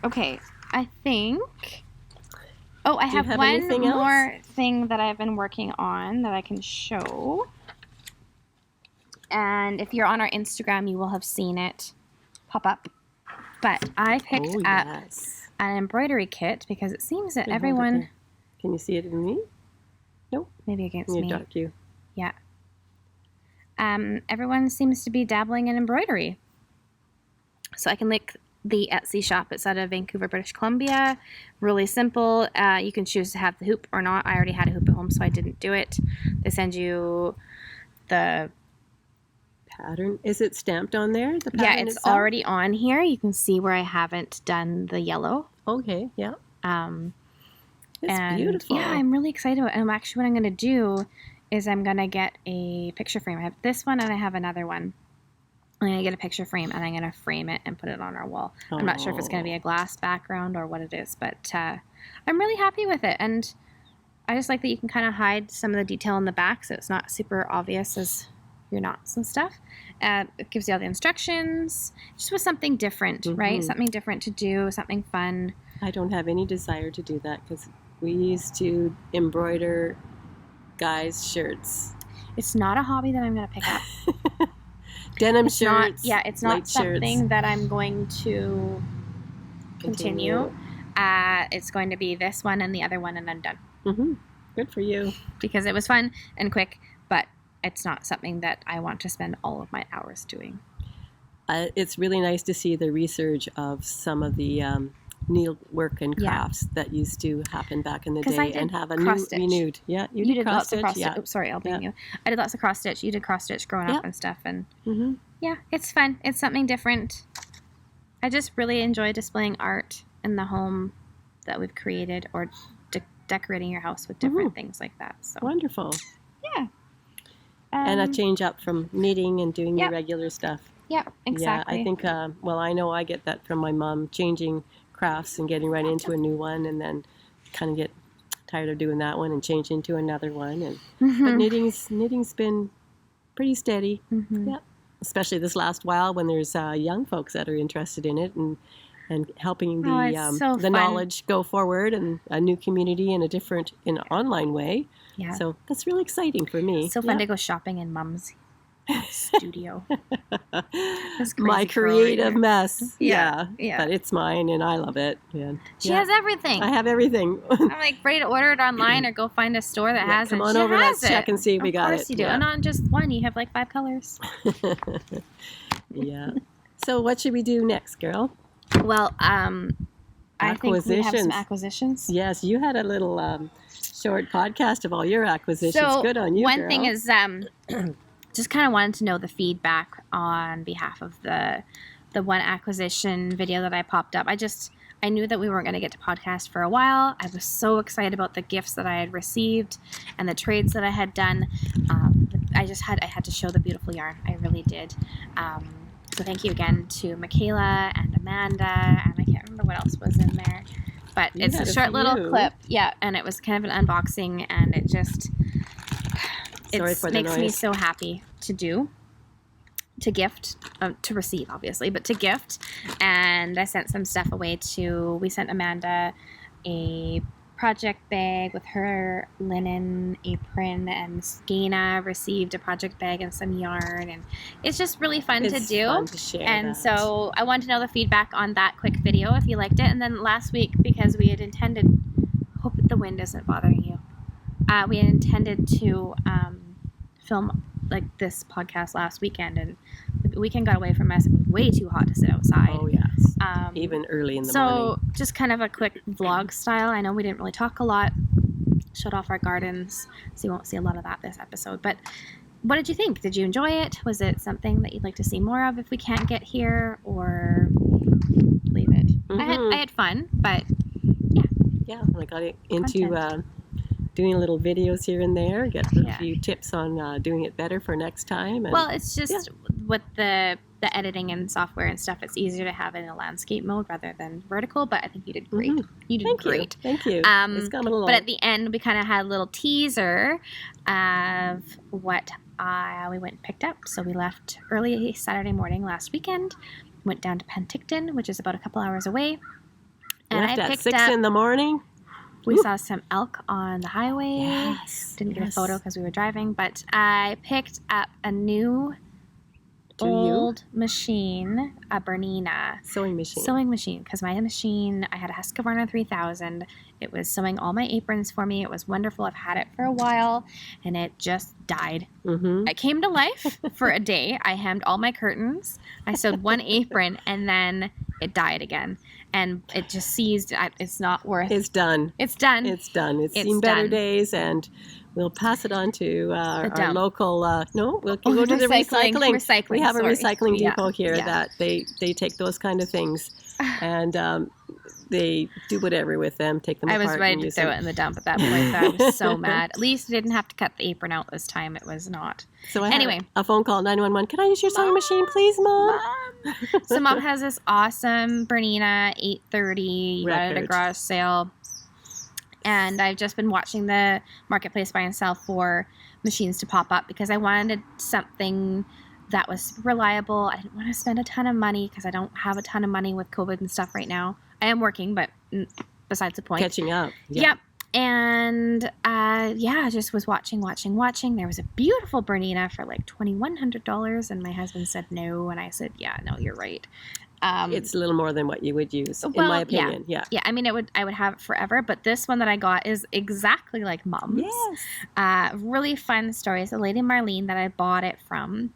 Okay, I think... Oh, I have one anything else? more thing that I've been working on that I can show. And if you're on our Instagram, you will have seen it pop up. But I picked up yes. an embroidery kit because it seems that Here, hold it everyone... there. Can you see it in me? Maybe against You me. dark you. Yeah. Everyone seems to be dabbling in embroidery. So I can link the Etsy shop. It's out of Vancouver, British Columbia. Really simple. You can choose to have the hoop or not. I already had a hoop at home, so I didn't do it. They send you the... Pattern. Is it stamped on there? The pattern Yeah, it's itself? already on here. You can see where I haven't done the yellow. Okay, yeah. It's It's beautiful. Yeah, I'm really excited about it. And actually what I'm going to do is I'm going to get a picture frame. I have this one and I have another one. I'm going to get a picture frame and I'm going to frame it and put it on our wall. I'm not sure if it's going to be a glass background or what it is, but I'm really happy with it. And I just like that you can kind of hide some of the detail in the back so it's not super obvious as your knots and stuff. It gives you all the instructions. Just with something different, right? Something different to do, something fun. I don't have any desire to do that because we used to embroider guys' shirts. It's not a hobby that I'm going to pick up. Denim it's shirts. It's not something shirts. That I'm going to continue. It's going to be this one and the other one and I'm done. Good for you. Because it was fun and quick, but it's not something that I want to spend all of my hours doing. It's really nice to see the research of some of the needlework and crafts that used to happen back in the day and have a renewed. Yeah, you did lots of cross stitch. Yeah. Oops, sorry, I'll blame you. I did lots of cross stitch. You did cross stitch growing up and stuff. And yeah, it's fun. It's something different. I just really enjoy displaying art in the home that we've created or decorating your house with different things like that. So wonderful. Yeah. And a change up from knitting and doing your regular stuff. Yeah, exactly. Yeah, I think, I know I get that from my mom, changing crafts and getting right into a new one and then kind of get tired of doing that one and change into another one. And but knitting's been pretty steady. Yeah, especially this last while when there's young folks that are interested in it and helping the knowledge go forward and a new community in an online way. Yeah. So that's really exciting for me. So fun to go shopping in Mom's studio. My creative mess. Yeah. But it's mine and I love it. And she has everything. I have everything. I'm like ready to order it online or go find a store that has it. Come on over, let's check and see if we got it. Of course you do. And not just one, you have like 5 colors. Yeah. So what should we do next, girl? Well, I think we have some acquisitions. Yes, you had a little short podcast of all your acquisitions. So good on you, one thing is just kind of wanted to know the feedback on behalf of the one acquisition video that I popped up. I knew that we weren't going to get to podcast for a while. I was so excited about the gifts that I had received and the trades that I had done. I had to show the beautiful yarn. I really did. So thank you again to Michaela and Amanda, and I can't remember what else was in there. But it's a short little clip. Yeah, and it was kind of an unboxing, and it just makes me so happy to do. To gift, to receive, obviously, but to gift. And I sent some stuff away we sent Amanda a project bag with her linen apron, and Gina received a project bag and some yarn, and it's just really fun to do. Fun to share and so I wanted to know the feedback on that quick video if you liked it. And then last week, because we had intended, hope that the wind isn't bothering you, we had intended to film like this podcast last weekend, and the weekend got away from us. It was way too hot to sit outside. Oh yes, even early in the morning. So just kind of a quick vlog style. I know we didn't really talk a lot, showed off our gardens, so you won't see a lot of that this episode. But what did you think? Did you enjoy it? Was it something that you'd like to see more of if we can't get here, or leave it? I had fun, but yeah, I got into doing little videos here and there, get a few tips on doing it better for next time. And, well, it's just with the editing and software and stuff, it's easier to have it in a landscape mode rather than vertical, but I think you did great. You did great. Thank you. It's coming along. But at the end, we kind of had a little teaser of what we went and picked up. So we left early Saturday morning last weekend, went down to Penticton, which is about a couple hours away. And left at 6 in the morning? We saw some elk on the highway. Yes. Didn't get a photo because we were driving, but I picked up a new old machine, a Bernina. Sewing machine, because my machine, I had a Husqvarna 3000. It was sewing all my aprons for me. It was wonderful. I've had it for a while, and it just died. It came to life for a day. I hemmed all my curtains. I sewed one apron, and then it died again. And it just seized. It's not worth. It's done. It's done. It's done. It's seen better days, and we'll pass it on to our local. We'll go to the recycling. We have a recycling depot here that they take those kind of things, and they do whatever with them, take them I apart. was ready and to use throw them. it in the dump at that point. I was so mad. At least I didn't have to cut the apron out this time. It was not. So I Anyway. had a phone call, 911. Can I use your sewing machine, please, Mom? So Mom has this awesome Bernina 830. You got it at a Record. garage sale. And I've just been watching the marketplace buy and sell for machines to pop up because I wanted something that was reliable. I didn't want to spend a ton of money because I don't have a ton of money with COVID and stuff right now. I am working, but besides the point. Catching up. Yeah. Yep. And I just was watching. There was a beautiful Bernina for like $2,100, and my husband said no, and I said, yeah, no, you're right. It's a little more than what you would use, in my opinion. Yeah. Yeah, I mean, I would have it forever, but this one that I got is exactly like Mom's. Yes. Really fun story. So Lady Marlene that I bought it from,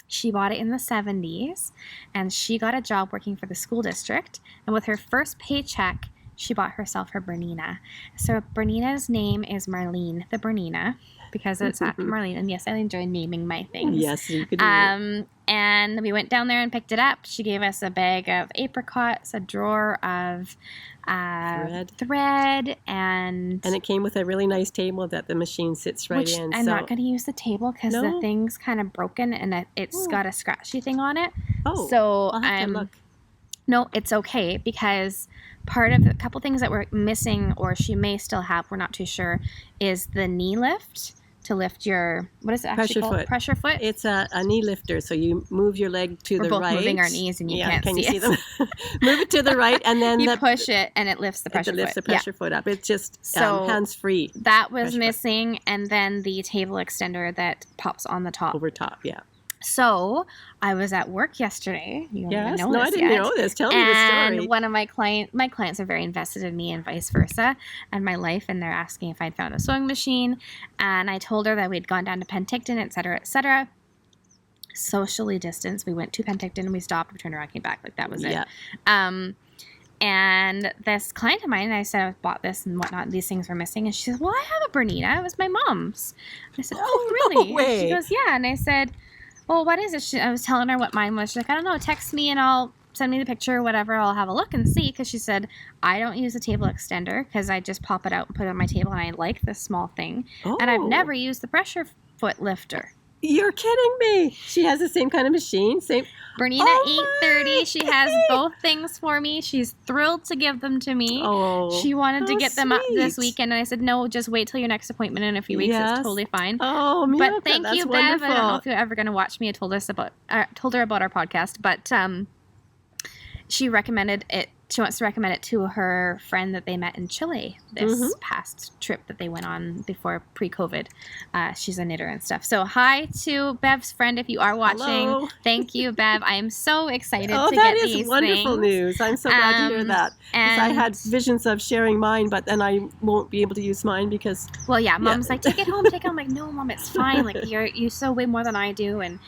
she bought it in the 70s, and she got a job working for the school district, and with her first paycheck, she bought herself her Bernina. So Bernina's name is Marlene the Bernina because it's after Marlene. And yes, I enjoy naming my things. Yes, you could do it. And we went down there and picked it up. She gave us a bag of apricots, a drawer of thread, and it came with a really nice table that the machine sits right which in. I'm not going to use the table because the No? thing's kind of broken and it's got a scratchy thing on it. Oh, So I'll have to look. No, it's okay because part of a couple things that we're missing, or she may still have, we're not too sure, is the knee lift to lift your, what is it actually Pressure called? foot. Pressure foot. It's a knee lifter, so you move your leg to We're the both right. moving our knees and you can't can see you see it. them? Move it to the right, and then You push it and it lifts the pressure it lifts foot. the pressure foot up. It's just So hands-free that was pressure foot. missing, and then the table extender that pops on the top. over top. Yeah. So I was at work yesterday. You don't even Yes. know No, this I didn't yet. know this. Tell me the And story. one of my clients are very invested in me and vice versa and my life, and they're asking if I'd found a sewing machine, and I told her that we'd gone down to Penticton, et cetera, socially distanced. We went to Penticton and we stopped, we turned around, came back, like that was it. Yeah. And this client of mine, and I said I bought this and whatnot, and these things were missing, and she says, well, I have a Bernina, it was my mom's. I said, oh, really? No way. And she goes, yeah. And I said, well, what is it? I was telling her what mine was. She's like, I don't know, text me and I'll send me the picture or whatever. I'll have a look and see. Because she said, I don't use a table extender because I just pop it out and put it on my table, and I like this small thing. Oh. And I've never used the pressure foot lifter. You're kidding me. She has the same kind of machine. Same. Bernina Oh 830. She has my. both things for me. She's thrilled to give them to me. Oh. She wanted to how get them up this sweet. weekend, and I said, no, just wait till your next appointment in a few weeks. Yes. It's totally fine. Oh, Miyaka, But thank that's you, Bev. wonderful. I don't know if you're ever going to watch me. I told her about our podcast, but she recommended it. She wants to recommend it to her friend that they met in Chile this past trip that they went on before pre-COVID. She's a knitter and stuff. So hi to Bev's friend if you are watching. Hello. Thank you, Bev. I am so excited Oh, to that get is these wonderful things. news. I'm so glad to hear that. 'Cause I had And- visions of sharing mine, but then I won't be able to use mine because Well, yeah, Mom's like, take it home. I'm like, no, Mom, it's fine. Like, you sew way more than I do, and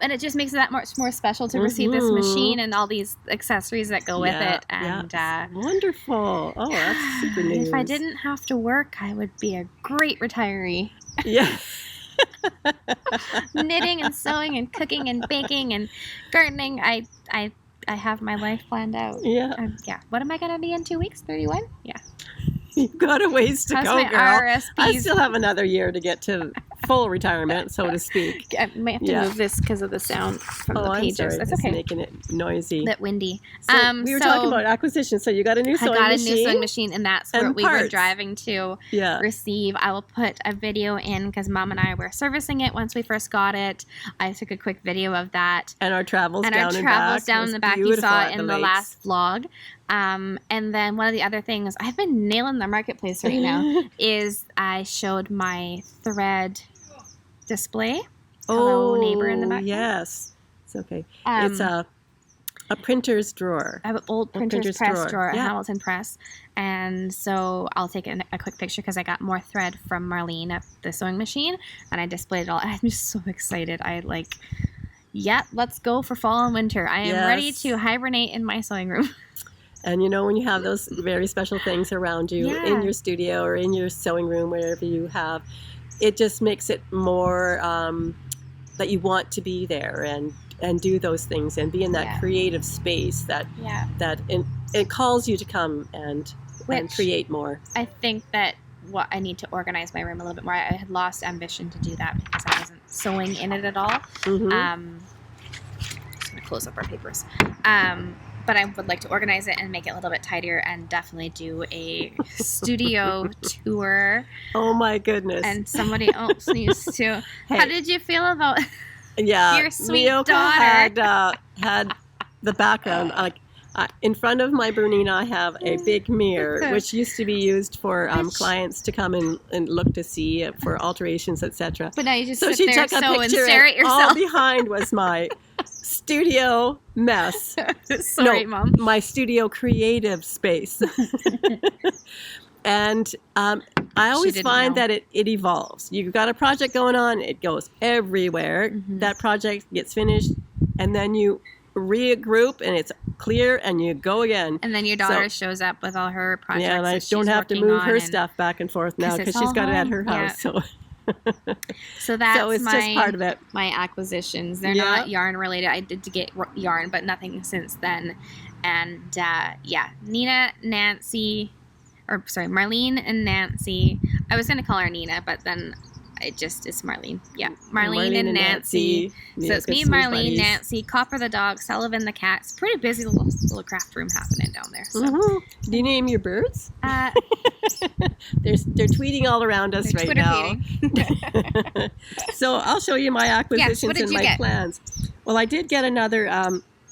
it just makes it that much more special to receive this machine and all these accessories that go with it. And wonderful. Oh, that's super news. if I didn't have to work, I would be a great retiree. Yeah. Knitting and sewing and cooking and baking and gardening. I have my life planned out. Yeah. Yeah. What am I gonna be in 2 weeks? 31? Yeah. You've got a ways to How's go, my girl. RSPs? I still have another year to get to full retirement, so to speak. I may have to Yeah. move this because of the sound from the I'm pages. sorry. That's It's okay. making it noisy. Bit windy. So we were talking about acquisition. So you got a new I sewing got a machine. new sewing machine, and that's and what we were parts. driving to Yeah. receive. I will put a video in because Mom and I were servicing it once we first got it. I took a quick video of that. And our travels And down our and travels back. down It in was the back, you beautiful saw at it in the lakes. last vlog. And then one of the other things, I've been nailing the marketplace right now, is I showed my thread display. Hello, neighbor in the back. Yes. It's okay. It's a printer's drawer. I have an old A printer's press drawer. drawer, a Yeah. Hamilton press, and so I'll take a quick picture because I got more thread from Marlene at the sewing machine, and I displayed it all. I'm just so excited. Let's go for fall and winter. I am ready Yes. to hibernate in my sewing room. And you know, when you have those very special things around you Yeah. in your studio or in your sewing room, wherever you have, it just makes it more that you want to be there and do those things and be in that Yeah. creative space that Yeah. it calls you to come and Which create more. I think that I need to organize my room a little bit more. I had lost ambition to do that because I wasn't sewing in it at all. Mm-hmm. Just going to close up our papers. But I would like to organize it and make it a little bit tidier and definitely do a studio tour. Oh my goodness. And somebody else needs to. Hey. How did you feel about your sweet Mioka daughter? had the background. In front of my Bernina, I have a big mirror, which used to be used for clients to come and look to see for alterations, etc. But now you just so sit she there took a and picture, stare at yourself. all behind was my studio mess. Sorry, Mom. My studio creative space. And I always find that it evolves. You've got a project going on, it goes everywhere. Mm-hmm. That project gets finished, and then you regroup, and it's clear, and you go again. And then your daughter shows up with all her projects. Yeah, and I don't have to move her stuff back and forth now because she's got it at her house. Yeah. So that's it's just part of it. My acquisitions. They're not yarn related. I did get yarn, but nothing since then. And Nina, Nancy, Marlene and Nancy. I was going to call her Nina, but then it's Marlene. Yeah, Marlene and Nancy. So it's me, Marlene, Nancy, Copper the dog, Sullivan the cat. It's a pretty busy little craft room happening down there. So. Mm-hmm. Do you name your birds? They're tweeting all around us right now. So I'll show you my acquisitions and my plans. Well, I did get another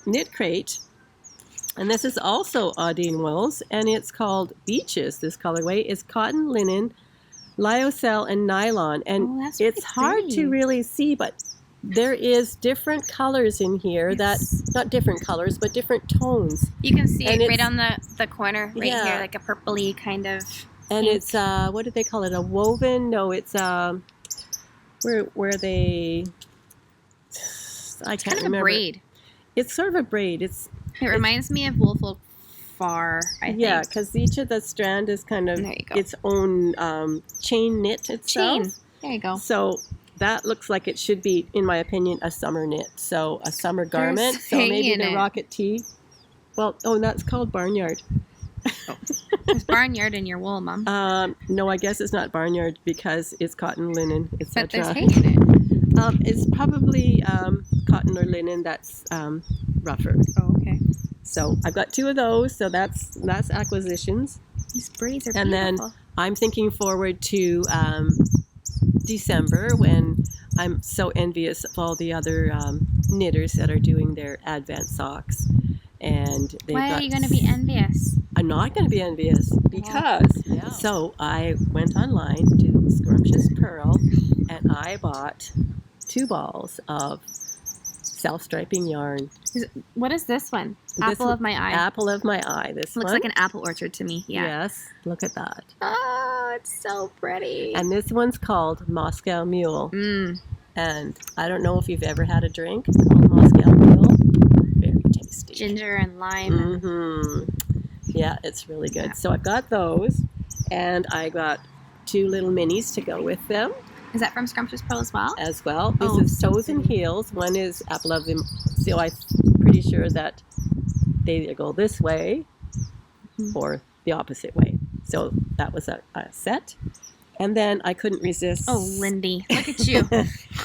knit crate. And this is also Audine Wills, and it's called Beaches. This colorway is cotton, linen, lyocell, and nylon. And it's hard to really see, but there is different colors in here not different colors, but different tones. You can see it right on the corner here, like a purpley kind of. And it's, what do they call it? A woven? No, it's, where they, I can't remember. A braid. It's sort of a braid. It reminds me of Woolfolk Far, I think. Yeah, because each of the strand is kind of its own chain knit itself. Chain. There you go. So that looks like it should be, in my opinion, a summer knit. So a summer garment. So maybe the rocket tee. Well, that's called barnyard. There's barnyard in your wool, Mom. No, I guess it's not barnyard because it's cotton, linen, etc. But there's hay in it. It's probably cotton or linen that's rougher. Oh, okay. So I've got 2 of those. So that's acquisitions. These braids are and beautiful. Then I'm thinking forward to December, when I'm so envious of all the other knitters that are doing their Advent socks. And why are you going to be envious? I'm not going to be envious because so I went online to Scrumptious Purl and I bought 2 balls of self-striping yarn. What is this one? Apple of my eye. Apple of my eye. This looks like an apple orchard to me. Yeah. Yes. Look at that. Oh, it's so pretty. And this one's called Moscow Mule. And I don't know if you've ever had a drink called Moscow Mule. Very tasty. Ginger and lime. Mm-hmm. Yeah, it's really good. Yeah. So I've got those, and I got 2 little minis to go with them. Is that from Scrumptious Purl as well? As well. This is Toes and Heels. One is Apple of the... So I'm pretty sure that they either go this way or the opposite way. So that was a set. And then I couldn't resist. Oh, Lindy. Look at you.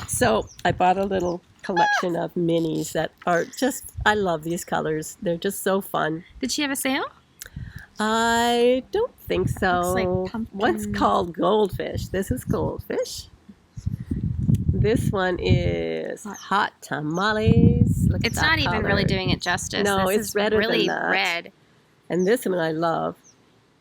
So I bought a little collection of minis that are just... I love these colors. They're just so fun. Did she have a sale? I don't think so. Looks like One's called Goldfish. This is Goldfish. This one is Hot Tamales. Look it's at that not even color. really doing it justice. No, this it's is redder really than that. red. And this one I love.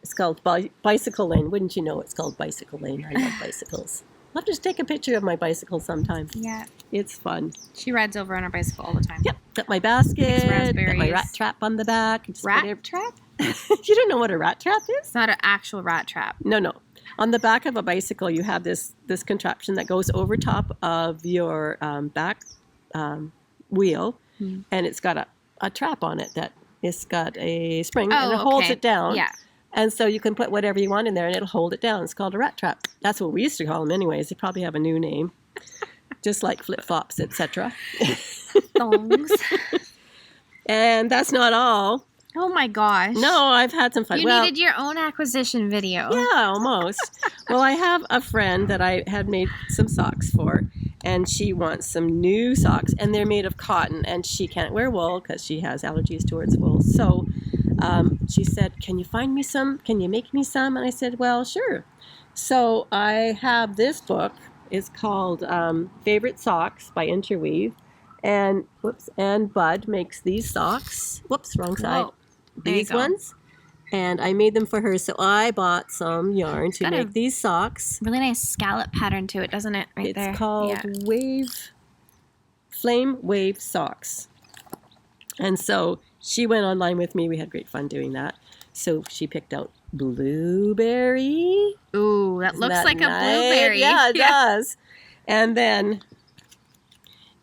It's called Bicycle Lane. Wouldn't you know it's called Bicycle Lane? I love bicycles. I'll have to just take a picture of my bicycle sometime. Yeah. It's fun. She rides over on her bicycle all the time. Yep. Got my basket. Got my rat trap on the back. Rat trap? You don't know what a rat trap is? It's not an actual rat trap. No. On the back of a bicycle, you have this contraption that goes over top of your back wheel, and it's got a trap on it that it's got a spring, and it holds it down. Yeah. And so you can put whatever you want in there, and it'll hold it down. It's called a rat trap. That's what we used to call them anyways. They probably have a new name, just like flip-flops, etc. Thongs. And that's not all. Oh my gosh. No, I've had some fun. You needed your own acquisition video. Yeah, almost. Well, I have a friend that I had made some socks for, and she wants some new socks, and they're made of cotton, and she can't wear wool because she has allergies towards wool. So she said, can you find me some? Can you make me some? And I said, well, sure. So I have this book. It's called Favorite Socks by Interweave. And Bud makes these socks. Whoops, wrong side. Whoa. There you These go. ones. And I made them for her, so I bought some yarn to got make a these socks. Really nice scallop pattern to it, doesn't it? Right there. It's called Flame Wave Socks. And so she went online with me. We had great fun doing that. So she picked out blueberry. Ooh, that Isn't looks that like a nice? blueberry. Yeah, it does. And then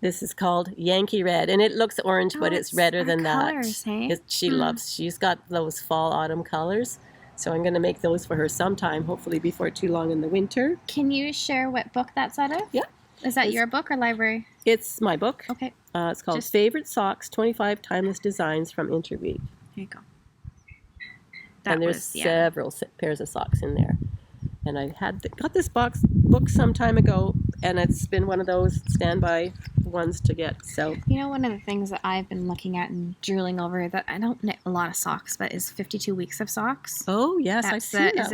this is called Yankee Red, and it looks orange, but it's redder our than colors, that. hey? She's got those fall autumn colors. So I'm going to make those for her sometime, hopefully before too long in the winter. Can you share what book that's out of? Yeah. Is that your book or library? It's my book. Okay. It's called Favorite Socks, 25 Timeless Designs from Interweave. Here you go. And there's several pairs of socks in there. And I got this book some time ago, and it's been one of those standby ones to get. So You know, one of the things that I've been looking at and drooling over that I don't knit a lot of socks, but is 52 weeks of socks. oh yes, I've That's seen that is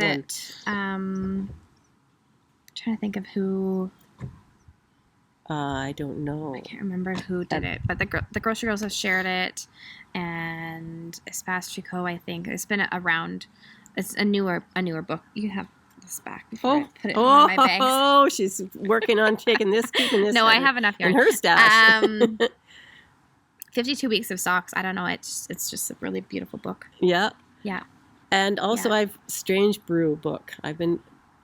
one. it? Trying to think of who. I don't know. I can't remember who did it, but the grocery girls have shared it, and Espace Tricot, I think, it's been around. It's a newer book. You can have this back before I put it in one of my bags. Oh, she's working on taking this, keeping this. No, I have enough yarn in her stash. 52 Weeks of Socks. I don't know. It's just a really beautiful book. Yeah. Yeah. And also, Yeah. I've Strange Brew book. I've been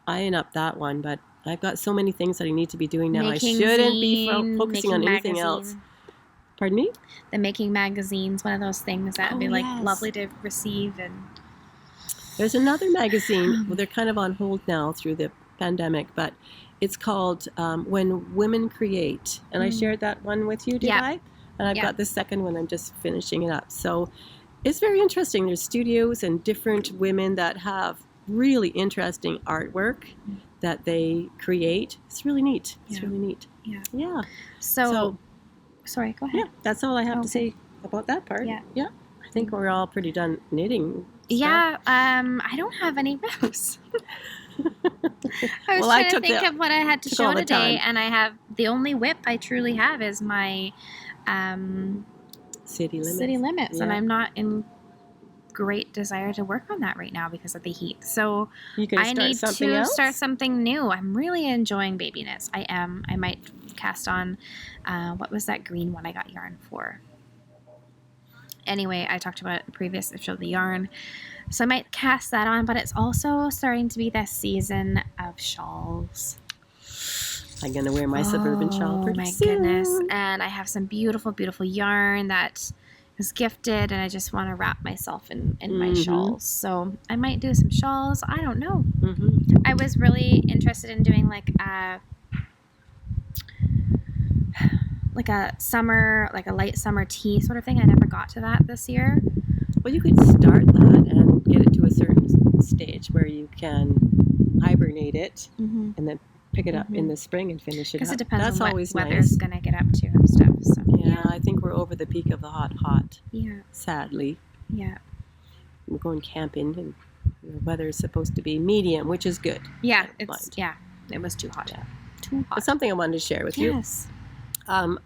eyeing up that one, but I've got so many things that I need to be doing now. Making I shouldn't be zine, focusing on making anything magazine. else. Pardon me? The Making Magazine's one of those things that would be like yes. lovely to receive. And There's another magazine. Well, they're kind of on hold now through the pandemic, but it's called When Women Create. And I shared that one with you, did Yeah. I? And I've Yeah. got the second one. I'm just finishing it up. So it's very interesting. There's studios and different women that have really interesting artwork that they create. It's really neat. It's Yeah. really neat. Yeah. Yeah. so sorry, go ahead. Yeah, that's all I have to Okay. say about that part. Yeah. Yeah. I think we're all pretty done knitting. stuff. Yeah, I don't have any rows. I was Well, I trying to took think the- of what I had to took show all the today, time. and I have the only whip I truly have is my City limits. City Limits, and Yeah. I'm not in great desire to work on that right now because of the heat. So You can I start need something to else? start something new. I'm really enjoying baby knits. I am. I might cast on what was that green one I got yarn for? Anyway, I talked about it in previous. I showed the yarn. So I might cast that on, but it's also starting to be the season of shawls. I'm going to wear my suburban shawl pretty Oh my soon. goodness. And I have some beautiful, beautiful yarn that was gifted, and I just want to wrap myself in my shawls. So I might do some shawls. I don't know. Mm-hmm. I was really interested in doing like a summer, like a light summer tea sort of thing. I never got to that this year. Well, you could start that and get it to a certain stage where you can hibernate it Mm-hmm. and then pick it up in the spring and finish it Because up. it depends That's on what always weather's nice. going to get up to and stuff. So Yeah, I think we're over the peak of the hot, Yeah. sadly. Yeah. We're going camping and the weather is supposed to be medium, which is good. Yeah. Mind. It was too hot. Yeah. Too hot. But something I wanted to share with you. Yes.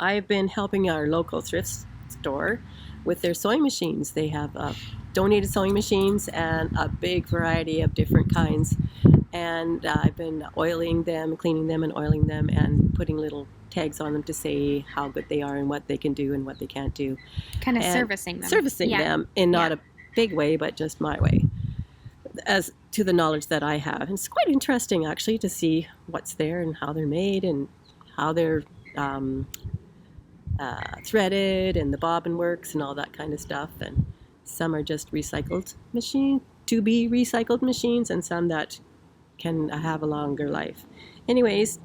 I've been helping our local thrift store with their sewing machines. They have donated sewing machines and a big variety of different kinds. And I've been oiling them, cleaning them and oiling them and putting little tags on them to say how good they are and what they can do and what they can't do. Kind of And servicing them. Servicing them in not a big way, but just my way, as to the knowledge that I have. And it's quite interesting, actually, to see what's there and how they're made and how they're threaded and the bobbin works and all that kind of stuff. And some are just recycled recycled machines, and some that can have a longer life. Anyways,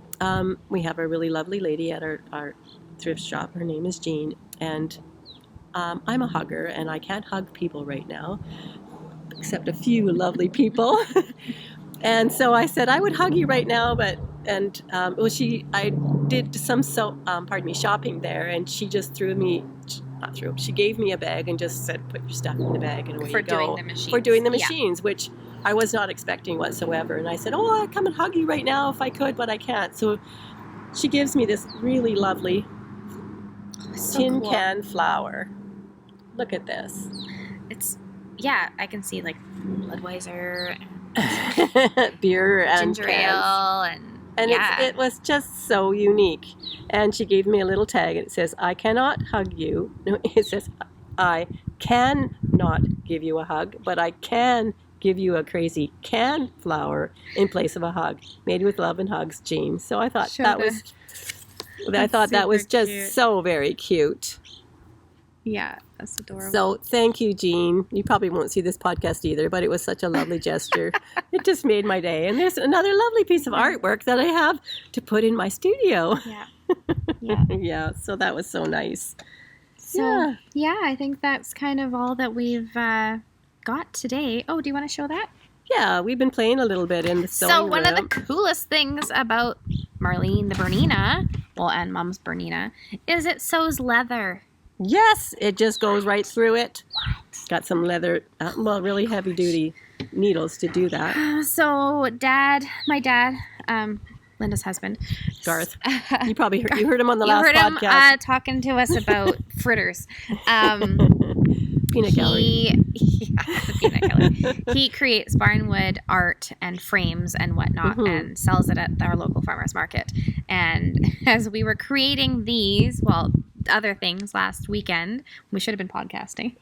we have a really lovely lady at our thrift shop. Her name is Jean, and I'm a hugger, and I can't hug people right now, except a few lovely people. And so I said I would hug you right now, but I did some shopping there, and she just she gave me a bag and just said, put your stuff in the bag and away you go. For doing the machines, which I was not expecting whatsoever. And I said, oh, I'd come and hug you right now if I could, but I can't. So she gives me this really lovely tin can flower. Look at this. I can see like Budweiser beer and ginger ale and it was just so unique. And she gave me a little tag, and it says, I cannot hug you. No, it says, I cannot give you a hug, but I can give you a crazy can flower in place of a hug. Made with love and hugs, Jean. So I thought that was just cute. So very cute. Yeah, that's adorable. So thank you, Jean. You probably won't see this podcast either, but it was such a lovely gesture. It just made my day. And there's another lovely piece of artwork that I have to put in my studio. Yeah. Yeah, so that was so nice. So, I think that's kind of all that we've got today. Oh, do you want to show that? Yeah, we've been playing a little bit in the sewing room. So one of the coolest things about Marlene the Bernina, and Mom's Bernina, is it sews leather. Yes, it just goes right through it. Got some leather, really heavy-duty needles to do that. So my dad, Linda's husband, Garth. You probably heard him on the last podcast. You heard him talking to us about fritters. Peanut gallery. Peanut gallery. He creates barnwood art and frames and whatnot, and sells it at our local farmers market. And as we were creating these, other things last weekend, we should have been podcasting.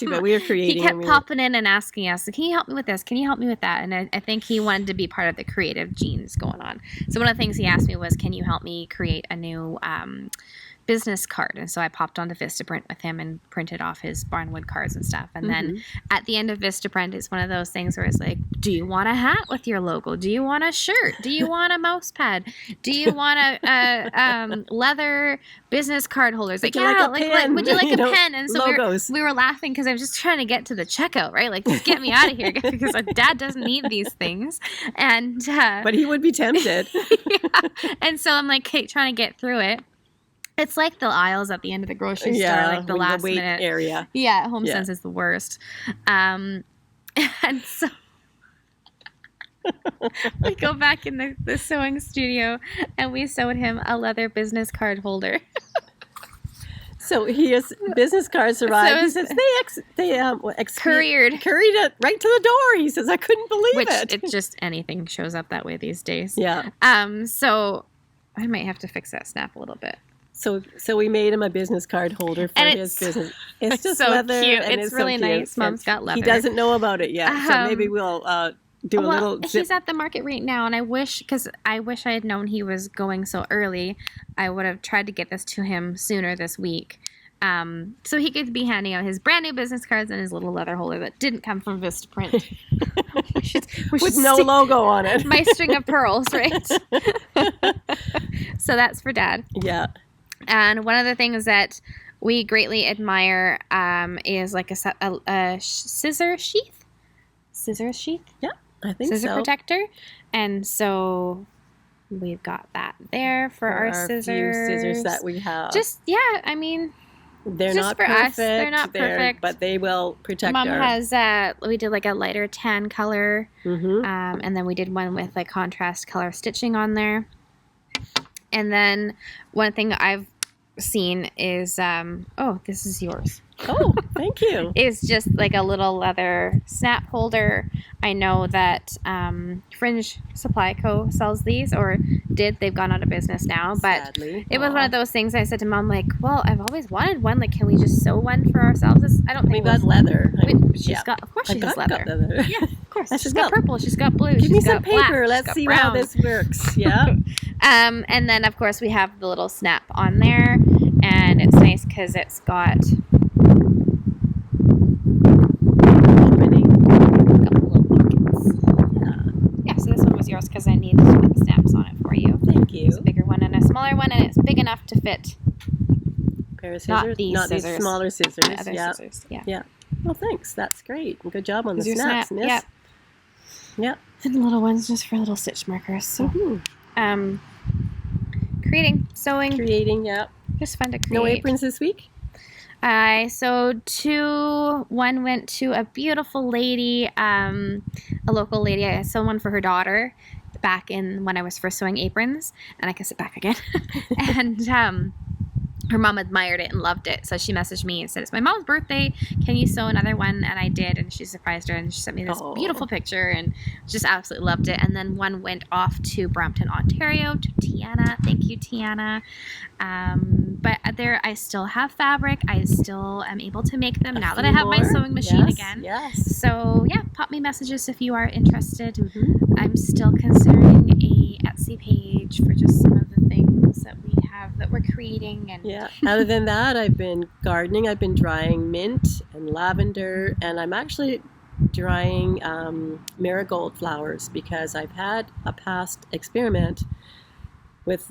But we were creating. He kept popping in and asking us, can you help me with this? Can you help me with that? And I think he wanted to be part of the creative genes going on. So one of the things he asked me was, can you help me create a new business card? And so I popped onto Vistaprint with him and printed off his barnwood cards and stuff. And then at the end of Vistaprint, it's one of those things where it's like, do you want a hat with your logo? Do you want a shirt? Do you want a mouse pad? Do you want a leather business card holder? It's like, would you like a pen? And so we were laughing because I was just trying to get to the checkout, right? Like, just get me out of here because Dad doesn't need these things. And but he would be tempted. And so I'm like, trying to get through it. It's like the aisles at the end of the grocery store, like the last wait minute area. Yeah, HomeSense is the worst. And so we go back in the sewing studio, and we sewed him a leather business card holder. So his business cards arrived. He says they couriered it right to the door. He says, I couldn't believe it. It's just anything shows up that way these days. Yeah. So I might have to fix that snap a little bit. So we made him a business card holder for his business. It's just so leather. Cute. And it's really so nice. Mom's got leather. He doesn't know about it yet, so maybe we'll do a little zip. He's at the market right now, and I wish I had known he was going so early. I would have tried to get this to him sooner this week. So he could be handing out his brand new business cards and his little leather holder that didn't come from Vistaprint. With no logo on it. My string of pearls, right? So that's for Dad. Yeah. And one of the things that we greatly admire is like a scissor sheath. Scissor sheath? Yeah, I think so. Scissor protector. And so we've got that there for our scissors. Few scissors that we have. I mean, they're not for perfect. Us. They're not perfect, but they will protect. Mom has. We did like a lighter tan color, and then we did one with like contrast color stitching on there. And then one thing I've seen is this is yours. Oh, thank you. Is just like a little leather snap holder. I know that Fringe Supply Co. sells these, or did. They've gone out of business now. But sadly, it was one of those things I said to Mom, like, well, I've always wanted one. Like, can we just sew one for ourselves? I don't think we've got leather. Of course she has leather. Yeah, of course. She's got purple. She's got blue. Give me some paper. Let's see how this works. Yeah. And then, of course, we have the little snap on there. And it's nice because it's got so this one was yours because I needed to put snaps on it for you. Thank you. It's a bigger one and a smaller one, and it's big enough to fit pair of Not scissors. these Not scissors. these smaller scissors. The other Yeah. scissors. Yeah. Yeah. Well, thanks. That's great. Good job on the Here's your snaps, snap. miss. Yep. Yep. And the little ones just for little stitch markers. So, Mhm. creating, sewing, Creating, yeah. just fun to create. No aprons this week? I sewed 2. One went to a beautiful lady, a local lady. I sewed one for her daughter back in when I was first sewing aprons, and I kissed it back again. And her mom admired it and loved it, so she messaged me and said, "It's my mom's birthday. Can you sew another one?" And I did, and she surprised her, and she sent me this beautiful picture, and just absolutely loved it. And then one went off to Brampton, Ontario, to Tiana. Thank you, Tiana. But there, I still have fabric. I still am able to make them now that I have my sewing machine again. Yes. So yeah, pop me messages if you are interested. I'm still considering a Etsy page for just some of the things that we have that we're creating. And yeah. Other than that, I've been gardening. I've been drying mint and lavender, and I'm actually drying marigold flowers because I've had a past experiment with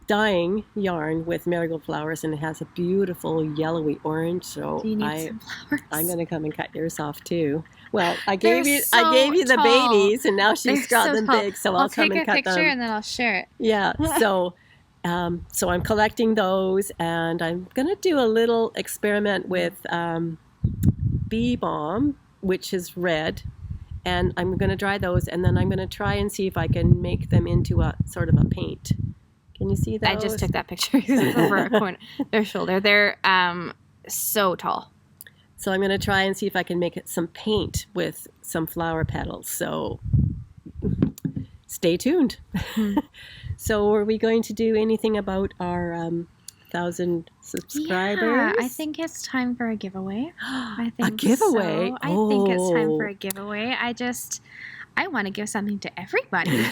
dyeing yarn with marigold flowers, and it has a beautiful yellowy orange. So do you need some flowers? I'm going to come and cut yours off too. Well, I gave you the tall. babies, and now she's got so them tall. big, so I'll come and cut them. Take a picture and then I'll share it. Yeah. So I'm collecting those, and I'm going to do a little experiment with bee balm, which is red, and I'm going to dry those, and then I'm going to try and see if I can make them into a sort of a paint. Can you see that? I just took that picture because it's over their shoulder. They're so tall. So I'm going to try and see if I can make it some paint with some flower petals. So stay tuned. So are we going to do anything about our 1,000 subscribers? Yeah, I think it's time for a giveaway. I think a giveaway? So. I think it's time for a giveaway. I want to give something to everybody.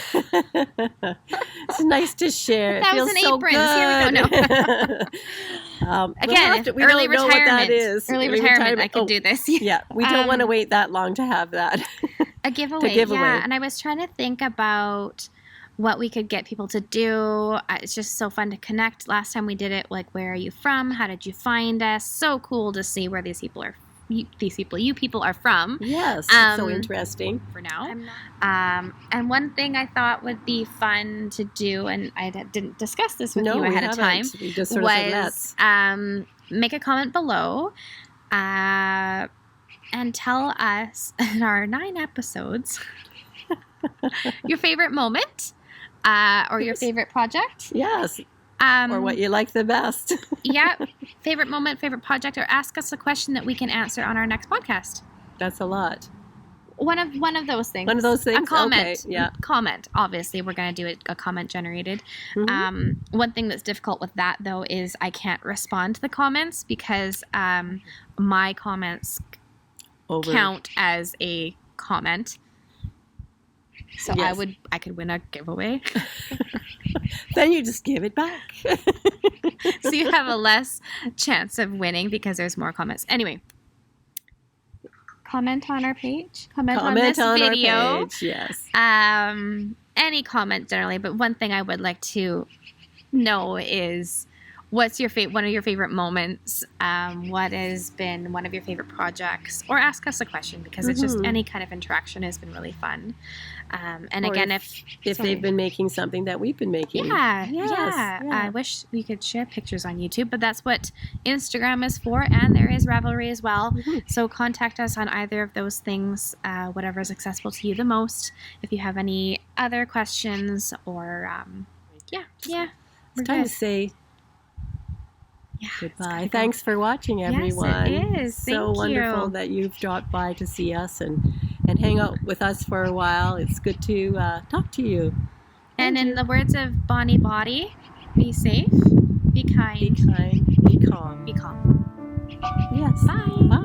It's nice to share. It feels so aprons. good. Here we go. No. Again, we early don't know what that retirement. is. Early retirement. I could do this. Yeah, we don't want to wait that long to have that. A giveaway. Yeah, and I was trying to think about what we could get people to do. It's just so fun to connect. Last time we did it, like, where are you from? How did you find us? So cool to see where these people are. You people are from. Yes, it's so interesting. For now. And one thing I thought would be fun to do, and I didn't discuss this with you ahead of time, we just sort of said let's. Make a comment below and tell us in our 9 episodes your favorite moment or your favorite project. Yes. Or what you like the best. Yeah. Favorite moment, favorite project, or ask us a question that we can answer on our next podcast. That's a lot. One of those things. One of those things? A comment. Okay, yeah. Comment. Obviously, we're going to do a comment generated. One thing that's difficult with that, though, is I can't respond to the comments because my comments count as a comment. So yes. I could win a giveaway. Then you just give it back. So you have a less chance of winning because there's more comments. Anyway, comment on our page. Comment on this video. Our page, yes. Any comment generally, but one thing I would like to know is what's your one of your favorite moments? What has been one of your favorite projects? Or ask us a question because it's just any kind of interaction has been really fun. And or again, if they've been making something that we've been making. Yeah. I wish we could share pictures on YouTube, but that's what Instagram is for, and there is Ravelry as well. So contact us on either of those things, whatever is accessible to you the most. If you have any other questions or, It's time to say goodbye. Thanks for watching, everyone. Yes, it is. So wonderful that you've dropped by to see us and hang out with us for a while. It's good to talk to you. And in the words of Bonnie Body, be safe, be kind, be calm. Be calm. Yes. Bye. Bye.